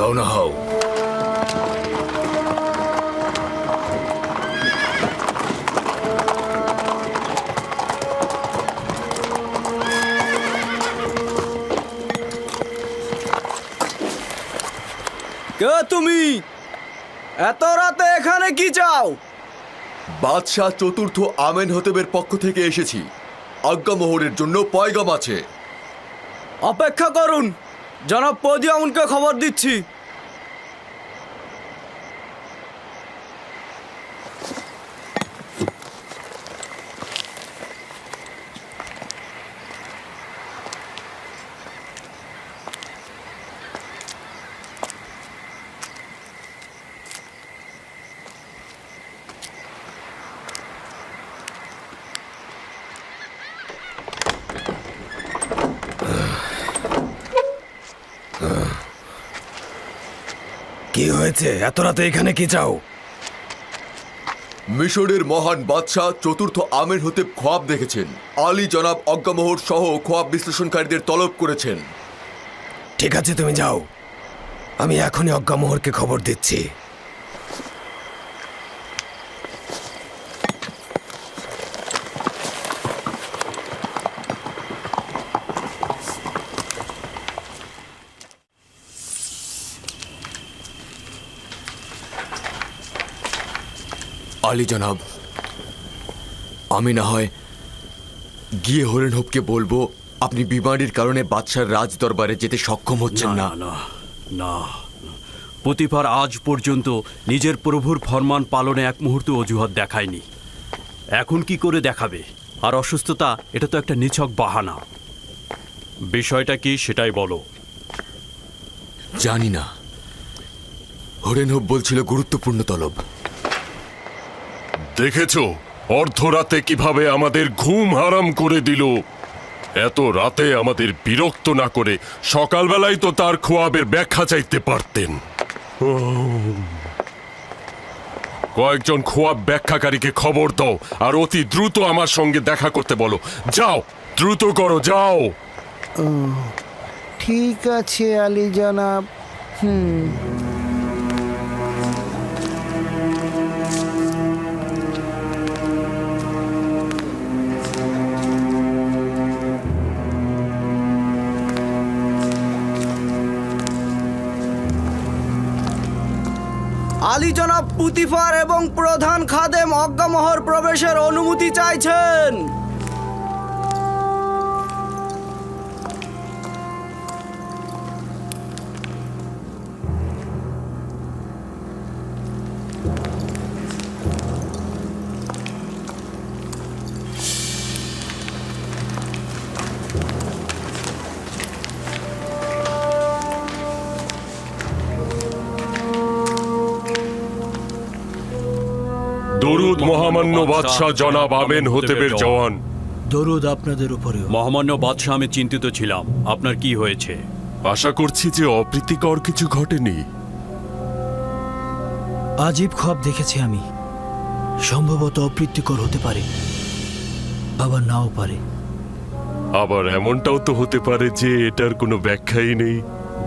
রওনা হও। কে তুমি? এত রাতে এখানে কি চাও? বাদশাহ চতুর্থ আমেনহতেবের পক্ষ থেকে এসেছি। আজ্ঞামোহরের জন্য পয়গাম আছে। অপেক্ষা করুন, জনাব পদিয়াউনকে খবর দিচ্ছি। কি হয়েছে? এত রাতে এখানে কি চাও? মিশরের মহান বাদশাহ চতুর্থ আমেনহতেব খোয়াব দেখেছেন। আলী জনাব অজ্ঞামোহর সহ খোয়াব বিশ্লেষণকারীদের তলব করেছেন। ঠিক আছে, তুমি যাও, আমি এখনই অজ্ঞামোহরকে খবর দিচ্ছি। আলী জনাব, আমি না হয় গিয়ে হরেনহবকে বলবো আপনি বিমারির কারণে বাদশার রাজ দরবারে যেতে সক্ষম হচ্ছেন না। না না, পতিফার আজ পর্যন্ত নিজের প্রভুর ফরমান পালনে এক মুহূর্ত অজুহাত দেখায়নি। এখন কি করে দেখাবে? আর অসুস্থতা, এটা তো একটা নিছক বাহানা। বিষয়টা কি সেটাই বলো। জানি না, হরেনহব বলছিল গুরুত্বপূর্ণ তলব। দেখেছো অর্ধরাতে কিভাবে আমাদের ঘুম হারাম করে দিল। এত রাতে আমাদের বিরক্ত না করে সকালবেলায় তো তার খোয়াবের ব্যাখ্যা চাইতে পারতেন। কয়েকজন খোয়াব ব্যাখ্যাকারীকে খবর দাও আর অতি দ্রুত আমার সঙ্গে দেখা করতে বলো। যাও, দ্রুত করো, যাও। ঠিক আছে আলী জনাব। আলী জনাব পুতিফার এবং প্রধান খাদেম অজ্ঞামোহর প্রবেশের অনুমতি চাইছেন। দরুদ মহামান্য বাদশাহ জনাব আমেনহতেবের জওয়ান। দরুদ আপনাদের উপরেও। মহামান্য বাদশাহ, আমি চিন্তিত ছিলাম। আপনার কি হয়েছে? আশা করছি যে অপ্রীতিকর কিছু ঘটেনি। আজীব খোয়াব দেখেছি আমি। সম্ভবত অপ্রীতিকর হতে পারে, আবার নাও পারে। আবার এমনটাও তো হতে পারে যে এটার কোনো ব্যাখ্যাই নেই।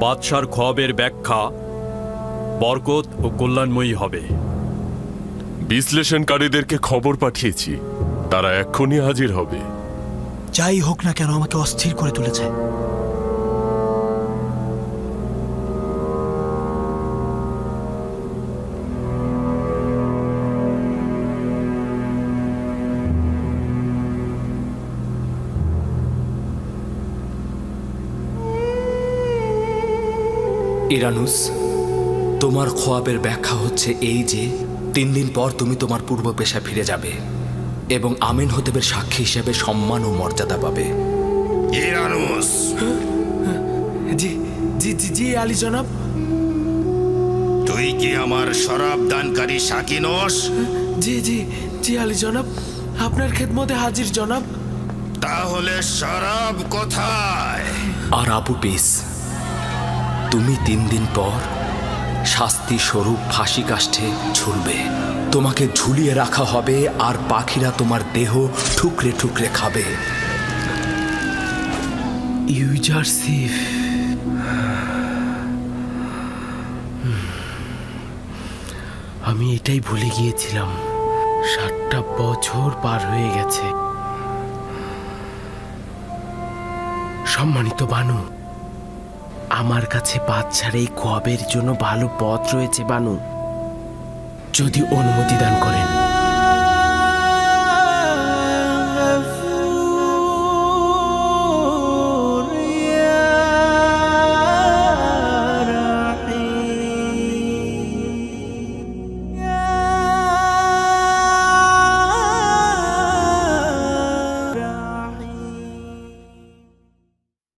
বাদশার খোয়াবের ব্যাখ্যা বরকত ও কল্যাণময়ী হবে। বিশ্লেষণকারীদেরকে খবর পাঠিয়েছি, তারা এক্ষুনি হাজির হবে। যাই হোক না কেন, আমাকে অস্থির করে তুলেছে। ইরানুস, তোমার খোয়াবের ব্যাখ্যা হচ্ছে এই যে 3 দিন পর তুমি তোমার পূর্ব পেশা ফিরে যাবে এবং আমেনহতেবের সাক্ষী হিসেবে সম্মান ও মর্যাদা পাবে। ইরানুস, জি জি জি জি আলী জনাব। তুই কি আমার শরাব দানকারী সাকি নস? জি জি জি আলী জনাব, আপনার খেদমতে হাজির জনাব। তাহলে শরাব কোথায়? আর আবু পিস, তুমি 3 দিন পর শাস্তি স্বরূপ ফাঁসি কাষ্ঠে ঝুলবে। তোমাকে ঝুলিয়ে রাখা হবে আর পাখিরা তোমার দেহ ঠুকরে ঠুকরে খাবে। ইউজারসিফ, আমি এটাই ভুলে গিয়েছিলাম 7টা বছর পার হয়ে গেছে। সম্মানিত বানু, আমার কাছে বাচ্চার এই খোয়াবের জন্য ভালো পথ রয়েছে বানু, যদি অনুমতি দান করেন।